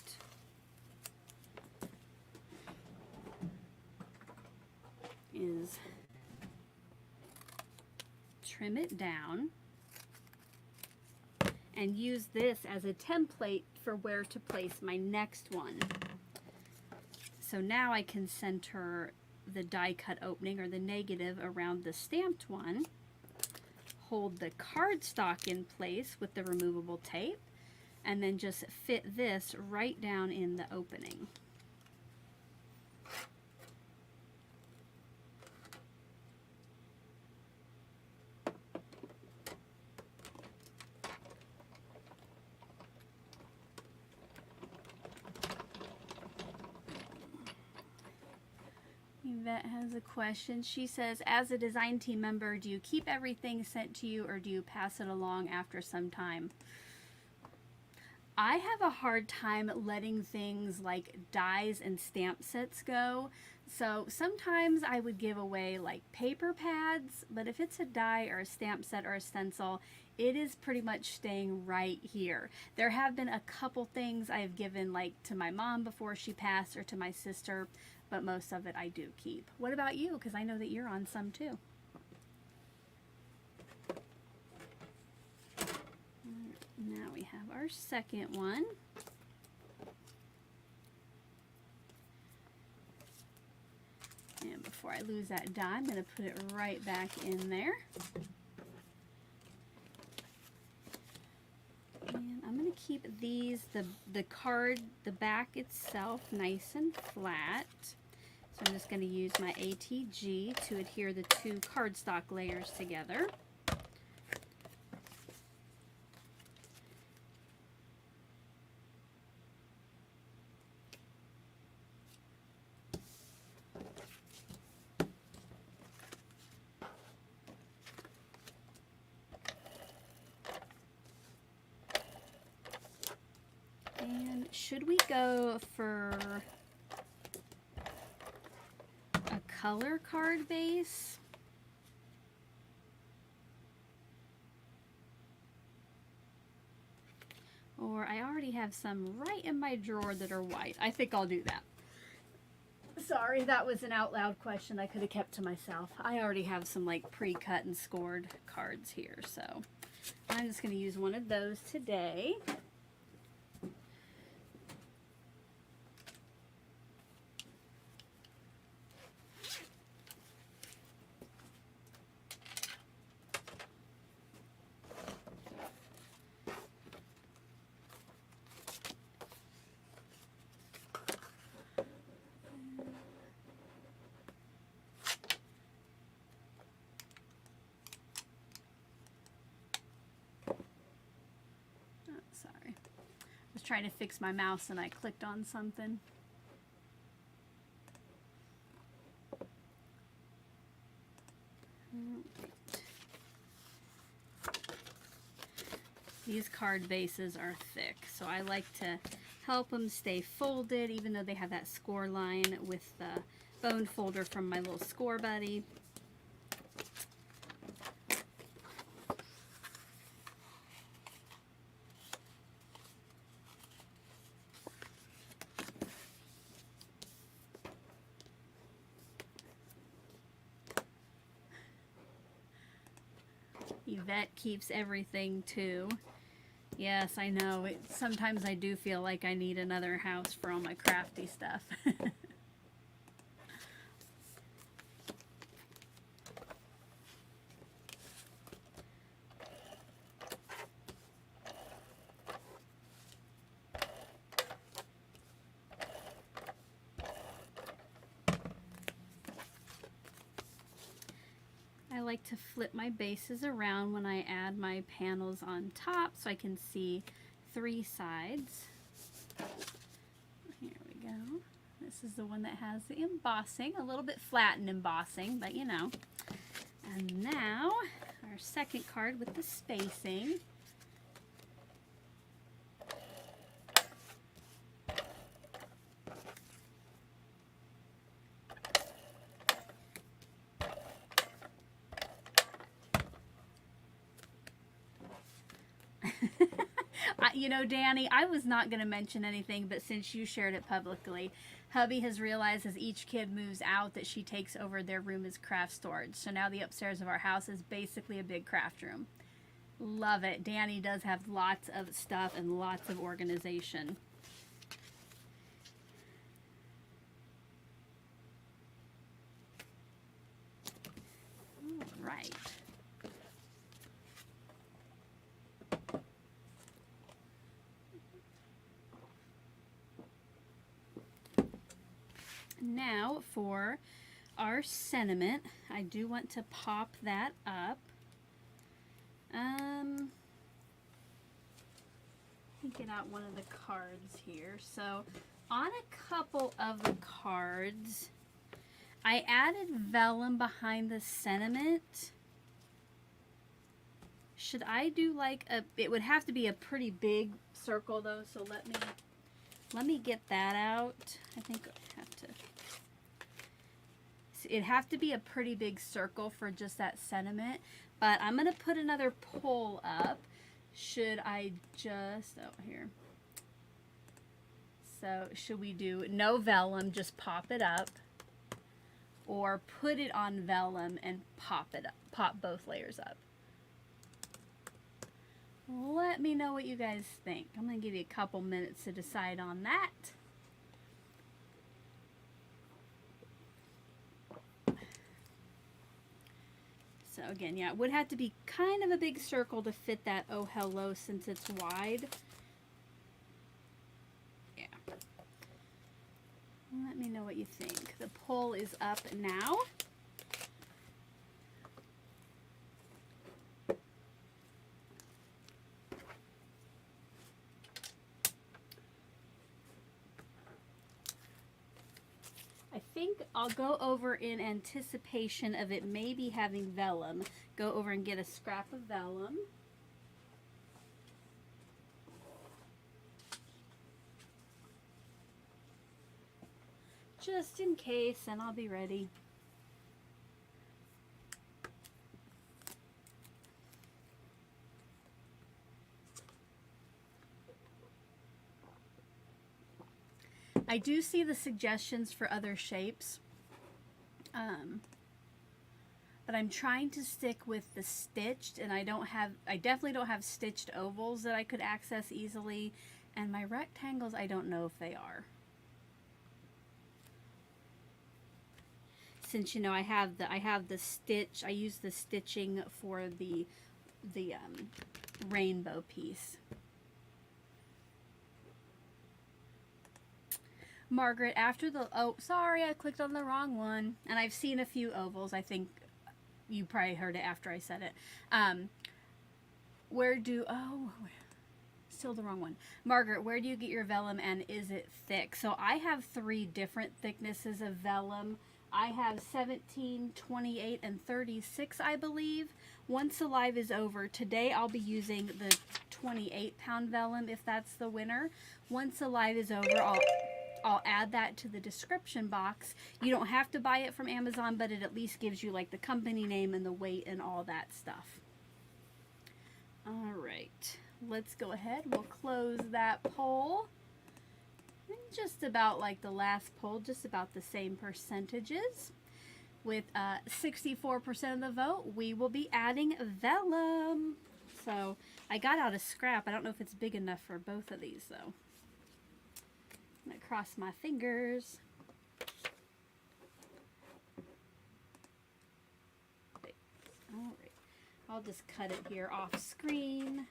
is trim it down and use this as a template for where to place my next one. So now I can center the die cut opening or the negative around the stamped one, hold the cardstock in place with the removable tape, and then just fit this right down in the opening. Yvette has a question. She says, as a design team member, do you keep everything sent to you or do you pass it along after some time? I have a hard time letting things like dies and stamp sets go. So sometimes I would give away like paper pads, but if it's a die or a stamp set or a stencil, it is pretty much staying right here. There have been a couple things I've given like to my mom before she passed or to my sister, but most of it I do keep. What about you? Because I know that you're on some too. Now we have our second one. And before I lose that die, I'm going to put it right back in there. And I'm going to keep these, the card, the back itself, nice and flat. So I'm just going to use my ATG to adhere the two cardstock layers together. And should we go for color card base. Or I already have some right in my drawer that are white. I think I'll do that. Sorry, that was an out loud question I could have kept to myself. I already have some like pre-cut and scored cards here, so I'm just going to use one of those today. Trying to fix my mouse and I clicked on something. These card bases are thick, so I like to help them stay folded even though they have that score line with the bone folder from my little score buddy. Yvette keeps everything too. Yes, I know. Sometimes I do feel like I need another house for all my crafty stuff. I like to flip my bases around when I add my panels on top so I can see 3 sides. Here we go. This is the one that has the embossing, a little bit flat in embossing, but you know. And now our second card with the spacing. You know, Danny, I was not going to mention anything, but since you shared it publicly, hubby has realized as each kid moves out that she takes over their room as craft storage. So now the upstairs of our house is basically a big craft room. Love it. Danny does have lots of stuff and lots of organization. All right. Now for our sentiment, I do want to pop that up. Let me get out one of the cards here. So on a couple of the cards, I added vellum behind the sentiment. Should I do like a, it would have to be a pretty big circle though, so let me get that out. I think I have to. It'd have to be a pretty big circle for just that sentiment, but I'm going to put another poll up. Should I just, oh, here. So should we do no vellum, just pop it up, or put it on vellum and pop it up, pop both layers up? Let me know what you guys think. I'm going to give you a couple minutes to decide on that. So again, yeah, it would have to be kind of a big circle to fit that oh hello since it's wide. Yeah. Let me know what you think. The poll is up now. I think I'll go over in anticipation of it maybe having vellum. Go over and get a scrap of vellum. Just in case, and I'll be ready. I do see the suggestions for other shapes, but I'm trying to stick with the stitched, and I definitely don't have stitched ovals that I could access easily, and my rectangles, I don't know if they are. Since, you know, I have the stitch, I use the stitching for the rainbow piece. Margaret, after the, oh, sorry, I clicked on the wrong one. And I've seen a few ovals. I think you probably heard it after I said it. Still the wrong one. Margaret, where do you get your vellum and is it thick? So I have 3 different thicknesses of vellum. I have 17, 28, and 36, I believe. Once Alive is over, today I'll be using the 28-pound vellum if that's the winner. Once Alive is over, I'll add that to the description box. You don't have to buy it from Amazon, but it at least gives you like the company name and the weight and all that stuff. All right, let's go ahead. We'll close that poll. And just about like the last poll, just about the same percentages. With 64% of the vote, we will be adding vellum. So I got out a scrap. I don't know if it's big enough for both of these though. I'm gonna cross my fingers. All right, I'll just cut it here off screen.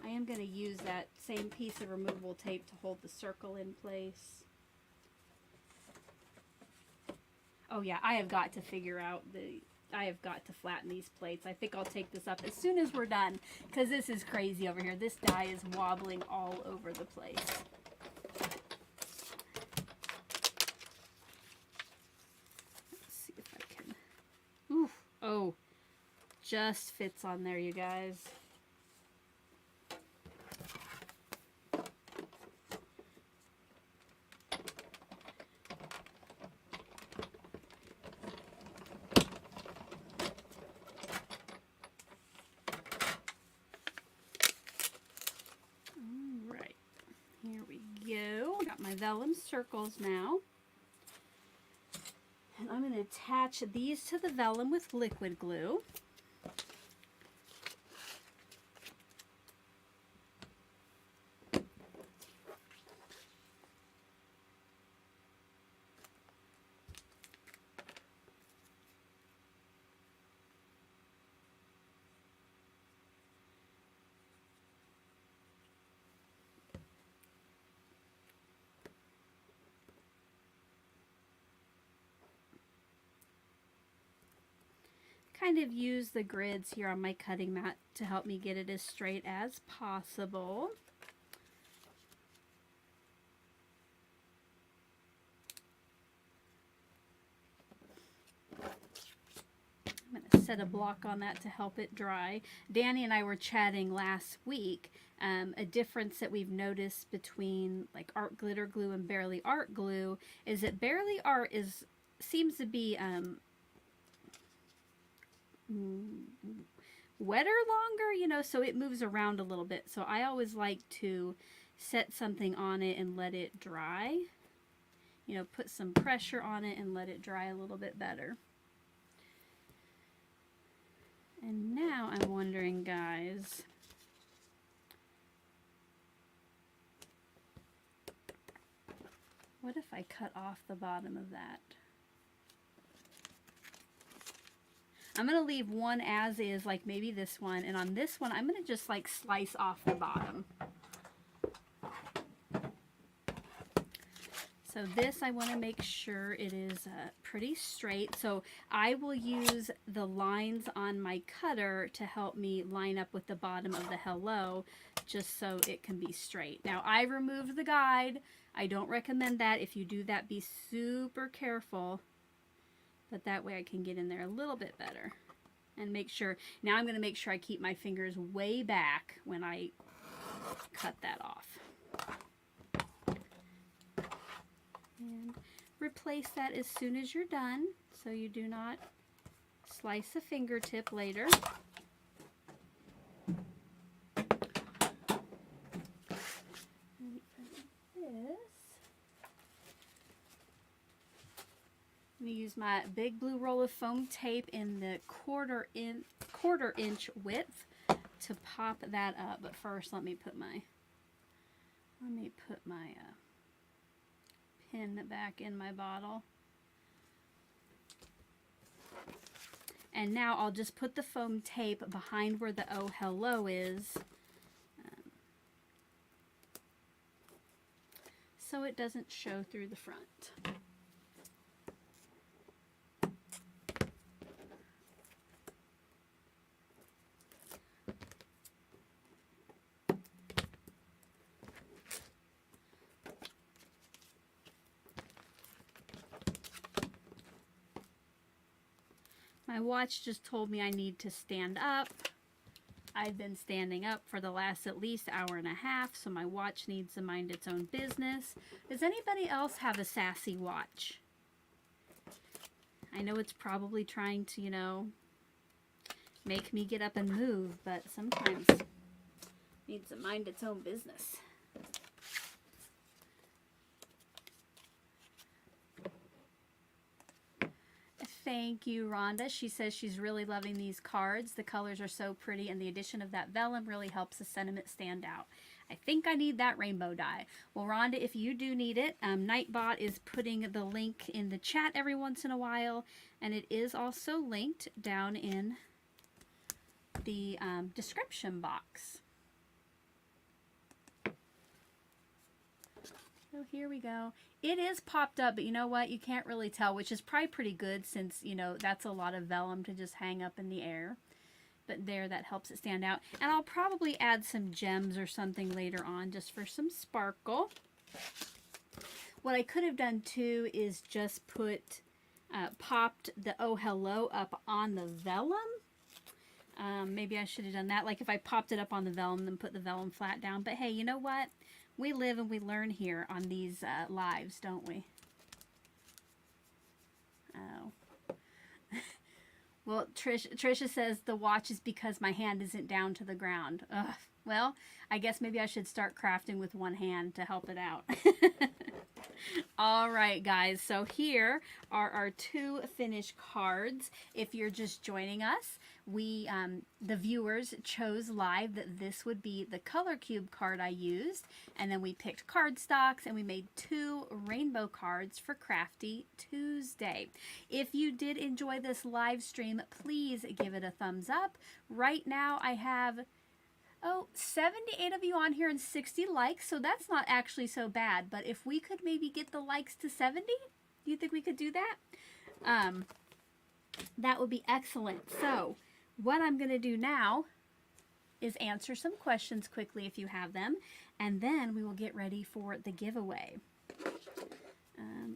I am gonna use that same piece of removable tape to hold the circle in place. Oh yeah, I have got to figure out I have got to flatten these plates. I think I'll take this up as soon as we're done, because this is crazy over here. This die is wobbling all over the place. Let's see if I can. Oof. Oh, just fits on there, you guys. Got my vellum circles now, and I'm going to attach these to the vellum with liquid glue. Kind of use the grids here on my cutting mat to help me get it as straight as possible. I'm going to set a block on that to help it dry. Danny and I were chatting last week. A difference that we've noticed between like art glitter glue and Barely Art glue is that Barely Art seems to be wetter longer, you know, so it moves around a little bit. So I always like to set something on it and let it dry. You know, put some pressure on it and let it dry a little bit better. And now I'm wondering, guys, what if I cut off the bottom of that? I'm going to leave one as is, like maybe this one, and on this one I'm going to just like slice off the bottom. So this, I want to make sure it is pretty straight. So I will use the lines on my cutter to help me line up with the bottom of the hello, just so it can be straight. Now I removed the guide. I don't recommend that. If you do that, be super careful. But that way I can get in there a little bit better and make sure. Now I'm going to make sure I keep my fingers way back when I cut that off. And replace that as soon as you're done so you do not slice a fingertip later. This. I'm going to use my big blue roll of foam tape in the quarter inch width to pop that up. But first, let me put my pin back in my bottle. And now I'll just put the foam tape behind where the Oh Hello is, so it doesn't show through the front. My watch just told me I need to stand up. I've been standing up for the last at least hour and a half, so my watch needs to mind its own business. Does anybody else have a sassy watch? I know it's probably trying to, you know, make me get up and move, but sometimes it needs to mind its own business. Thank you, Rhonda. She says she's really loving these cards. The colors are so pretty, and the addition of that vellum really helps the sentiment stand out. I think I need that rainbow die. Well, Rhonda, if you do need it, Nightbot is putting the link in the chat every once in a while, and it is also linked down in the description box. So here we go. It is popped up, but you know what? You can't really tell, which is probably pretty good since, you know, that's a lot of vellum to just hang up in the air. But there, that helps it stand out. And I'll probably add some gems or something later on just for some sparkle. What I could have done too is just popped the Oh Hello up on the vellum. Maybe I should have done that. Like if I popped it up on the vellum, then put the vellum flat down. But hey, you know what? We live and we learn here on these lives, don't we? Oh. Well, Trisha says the watch is because my hand isn't down to the ground. Ugh. Well, I guess maybe I should start crafting with one hand to help it out. All right, guys. So here are our two finished cards. If you're just joining us, we, the viewers chose live that this would be the color cube card I used. And then we picked cardstocks and we made two rainbow cards for Crafty Tuesday. If you did enjoy this live stream, please give it a thumbs up. Right now I have 78 of you on here and 60 likes, so that's not actually so bad. But if we could maybe get the likes to 70, do you think we could do that? That would be excellent. So what I'm going to do now is answer some questions quickly if you have them, and then we will get ready for the giveaway.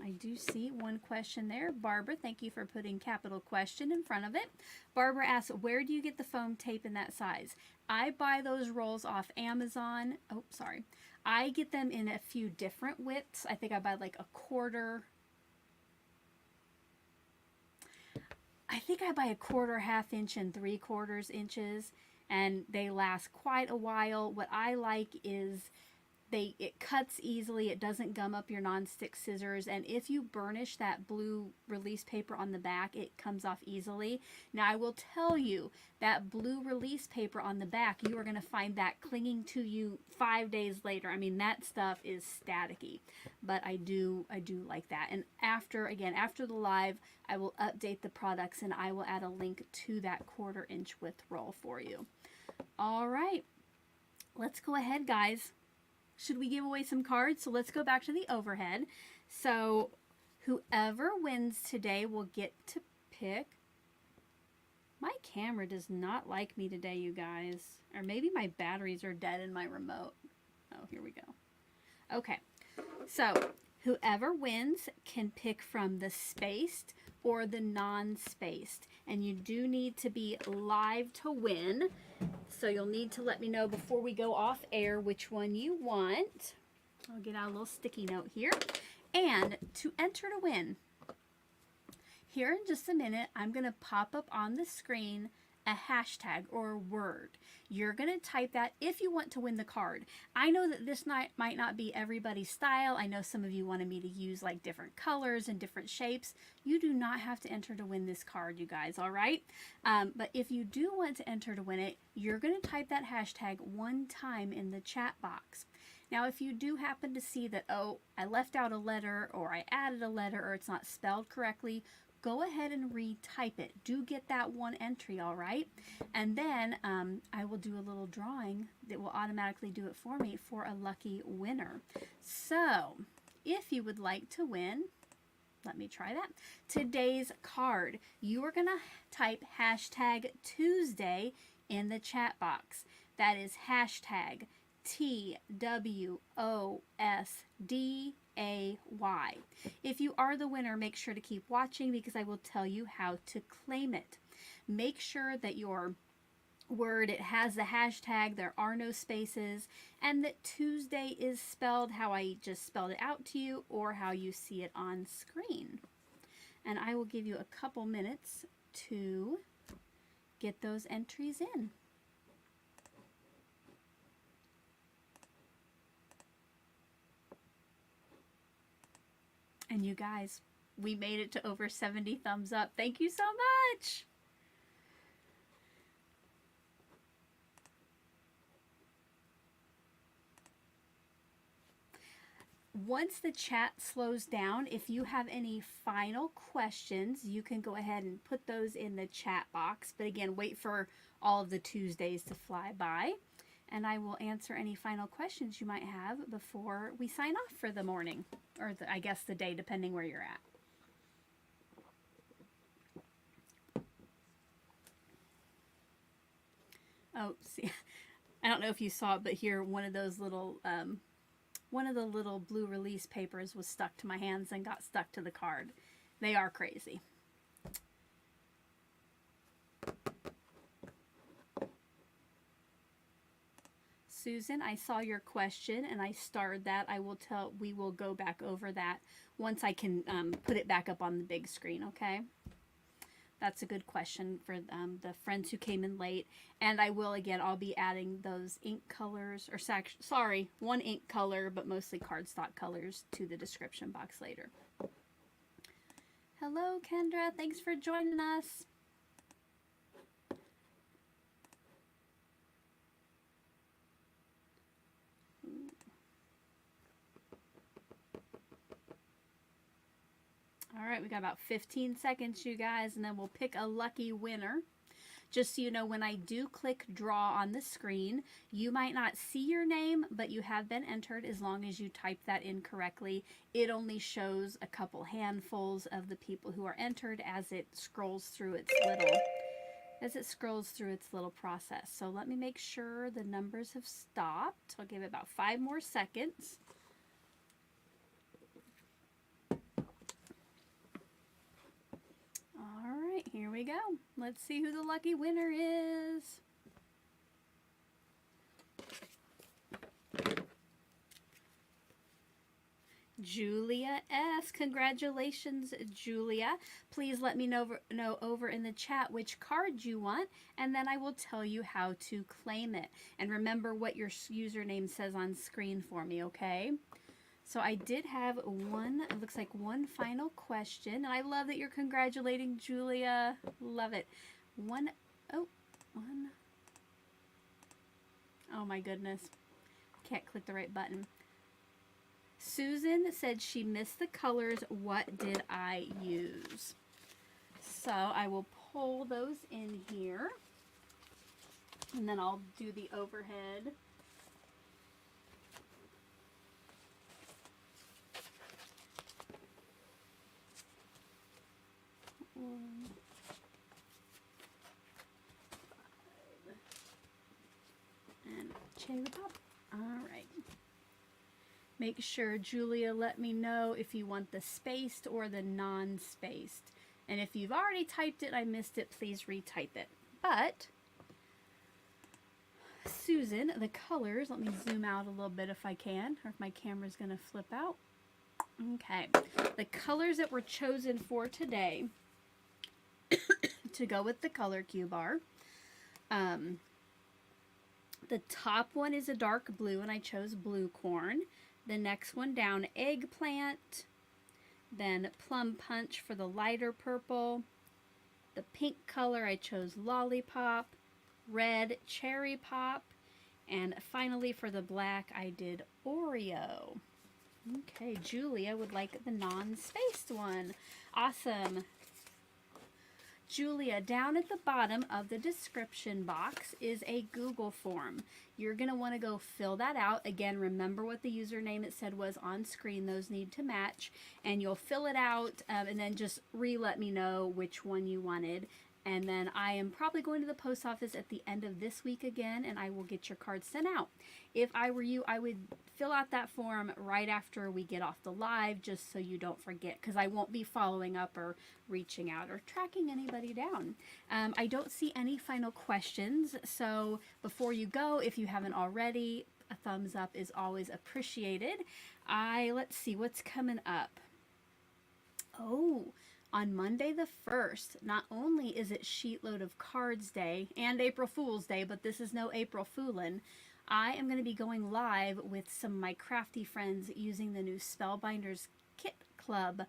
I do see one question there. Barbara, thank you for putting capital question in front of it. Barbara asks, where do you get the foam tape in that size? I buy those rolls off Amazon. Oh, sorry. I get them in a few different widths. I think I buy like a quarter. I think I buy a quarter, half inch, and 3/4 inches, and they last quite a while. What I like is it cuts easily, it doesn't gum up your non-stick scissors, and if you burnish that blue release paper on the back, it comes off easily. Now I will tell you that blue release paper on the back, you are going to find that clinging to you 5 days later. I mean, that stuff is staticky, but I do like that. And after the live, I will update the products and I will add a link to that 1/4 inch width roll for you. All right, let's go ahead, guys. Should we give away some cards? So let's go back to the overhead. So whoever wins today will get to pick. My camera does not like me today, you guys. Or maybe my batteries are dead in my remote. Oh, here we go. Okay. So whoever wins can pick from the spaced or the non-spaced. And you do need to be live to win. So you'll need to let me know before we go off air which one you want. I'll get out a little sticky note here. And to enter to win, here in just a minute, I'm going to pop up on the screen a hashtag or a word. You're going to type that if you want to win the card. I know that this might not be everybody's style. I know some of you wanted me to use like different colors and different shapes. You do not have to enter to win this card, you guys, all right? But if you do want to enter to win it, you're going to type that hashtag one time in the chat box. Now, if you do happen to see that, oh, I left out a letter or I added a letter or it's not spelled correctly, go ahead and retype it. Do get that one entry, all right? And then I will do a little drawing that will automatically do it for me for a lucky winner. So, if you would like to win, let me try that. Today's card, you are going to type hashtag Tuesday in the chat box. That is hashtag TWOsday. If you are the winner, make sure to keep watching because I will tell you how to claim it. Make sure that your word, it has the hashtag, there are no spaces, and that Tuesday is spelled how I just spelled it out to you or how you see it on screen. And I will give you a couple minutes to get those entries in. And you guys, we made it to over 70 thumbs up. Thank you so much. Once the chat slows down, if you have any final questions, you can go ahead and put those in the chat box. But again, wait for all of the Tuesdays to fly by. And I will answer any final questions you might have before we sign off for the morning. Or I guess the day, depending where you're at. Oh, see, I don't know if you saw it, but here one of those little, one of the little blue release papers was stuck to my hands and got stuck to the card. They are crazy. Susan, I saw your question and I starred that. We will go back over that once I can put it back up on the big screen, okay? That's a good question for the friends who came in late. And I will, again, I'll be adding those ink colors, or sorry, one ink color, but mostly cardstock colors to the description box later. Hello, Kendra. Thanks for joining us. All right, we got about 15 seconds, you guys, and then we'll pick a lucky winner. Just so you know, when I do click draw on the screen, you might not see your name, but you have been entered as long as you type that in correctly. It only shows a couple handfuls of the people who are entered as it scrolls through its little process. So let me make sure the numbers have stopped. I'll give it about 5 more seconds. All right, here we go. Let's see who the lucky winner is. Julia S. Congratulations, Julia. Please let me know over in the chat which card you want, and then I will tell you how to claim it. And remember what your username says on screen for me, okay? So I did have it looks like one final question, and I love that you're congratulating Julia. Love it. Oh my goodness. Can't click the right button. Susan said she missed the colors. What did I use? So I will pull those in here, and then I'll do the overhead. And cherry pop. All right. Make sure, Julia, let me know if you want the spaced or the non-spaced. And if you've already typed it, I missed it, please retype it. But, Susan, the colors, let me zoom out a little bit if I can, or if my camera's going to flip out. Okay. The colors that were chosen for today to go with the color cue bar The top one is a dark blue, and I chose blue corn. The next one down, Eggplant. Then Plum Punch for the lighter purple. The pink color, I chose Lollipop. Red, Cherry Pop. And finally, for the black, I did Oreo. Okay, Julia would like the non-spaced one. Awesome. Julia, down at the bottom of the description box is a Google form. You're going to want to go fill that out. Again, remember what the username it said was on screen. Those need to match. And you'll fill it out and then just let me know which one you wanted. And then I am probably going to the post office at the end of this week again, and I will get your card sent out. If I were you, I would fill out that form right after we get off the live, just so you don't forget, because I won't be following up or reaching out or tracking anybody down. I don't see any final questions, so before you go, if you haven't already, a thumbs up is always appreciated. Let's see what's coming up. Oh, on Monday the 1st, not only is it Sheetload of Cards Day and April Fool's Day, but this is no April Foolin'. I am going to be going live with some of my crafty friends using the new Spellbinders Kit Club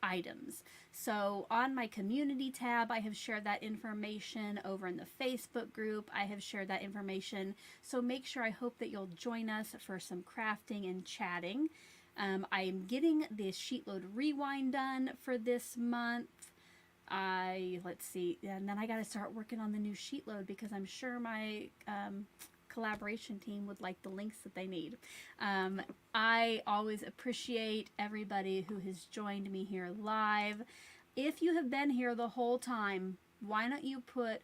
items. So on my community tab, I have shared that information. Over in the Facebook group, I have shared that information. So make sure, I hope that you'll join us for some crafting and chatting. I am getting the Sheetload Rewind done for this month. Let's see, and then I got to start working on the new Sheetload, because I'm sure my collaboration team would like the links that they need. I always appreciate everybody who has joined me here live. If you have been here the whole time, why don't you put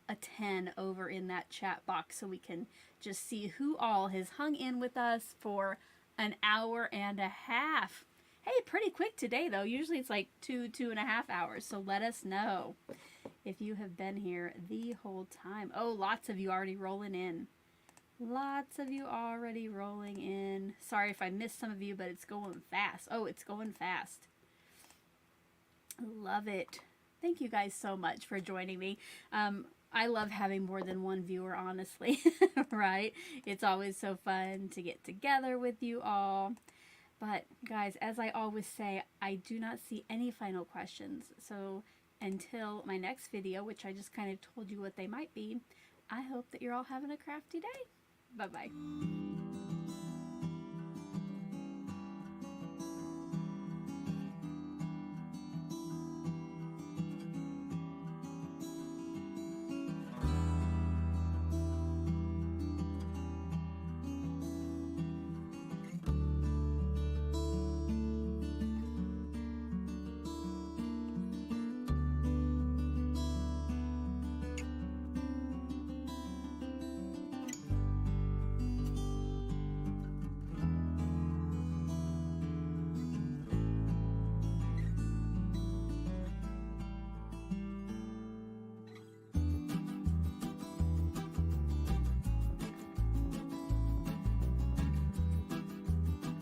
a 10 over in that chat box so we can just see who all has hung in with us for an hour and a half. Hey, pretty quick today though. Usually it's like 2.5 hours. So let us know if you have been here the whole time. Oh, lots of you already rolling in. Lots of you already rolling in. Sorry if I missed some of you, but it's going fast. Oh, it's going fast. Love it. Thank you guys so much for joining me. I love having more than one viewer, honestly, right? It's always so fun to get together with you all. But guys, as I always say, I do not see any final questions. So until my next video, which I just kind of told you what they might be, I hope that you're all having a crafty day. Bye-bye.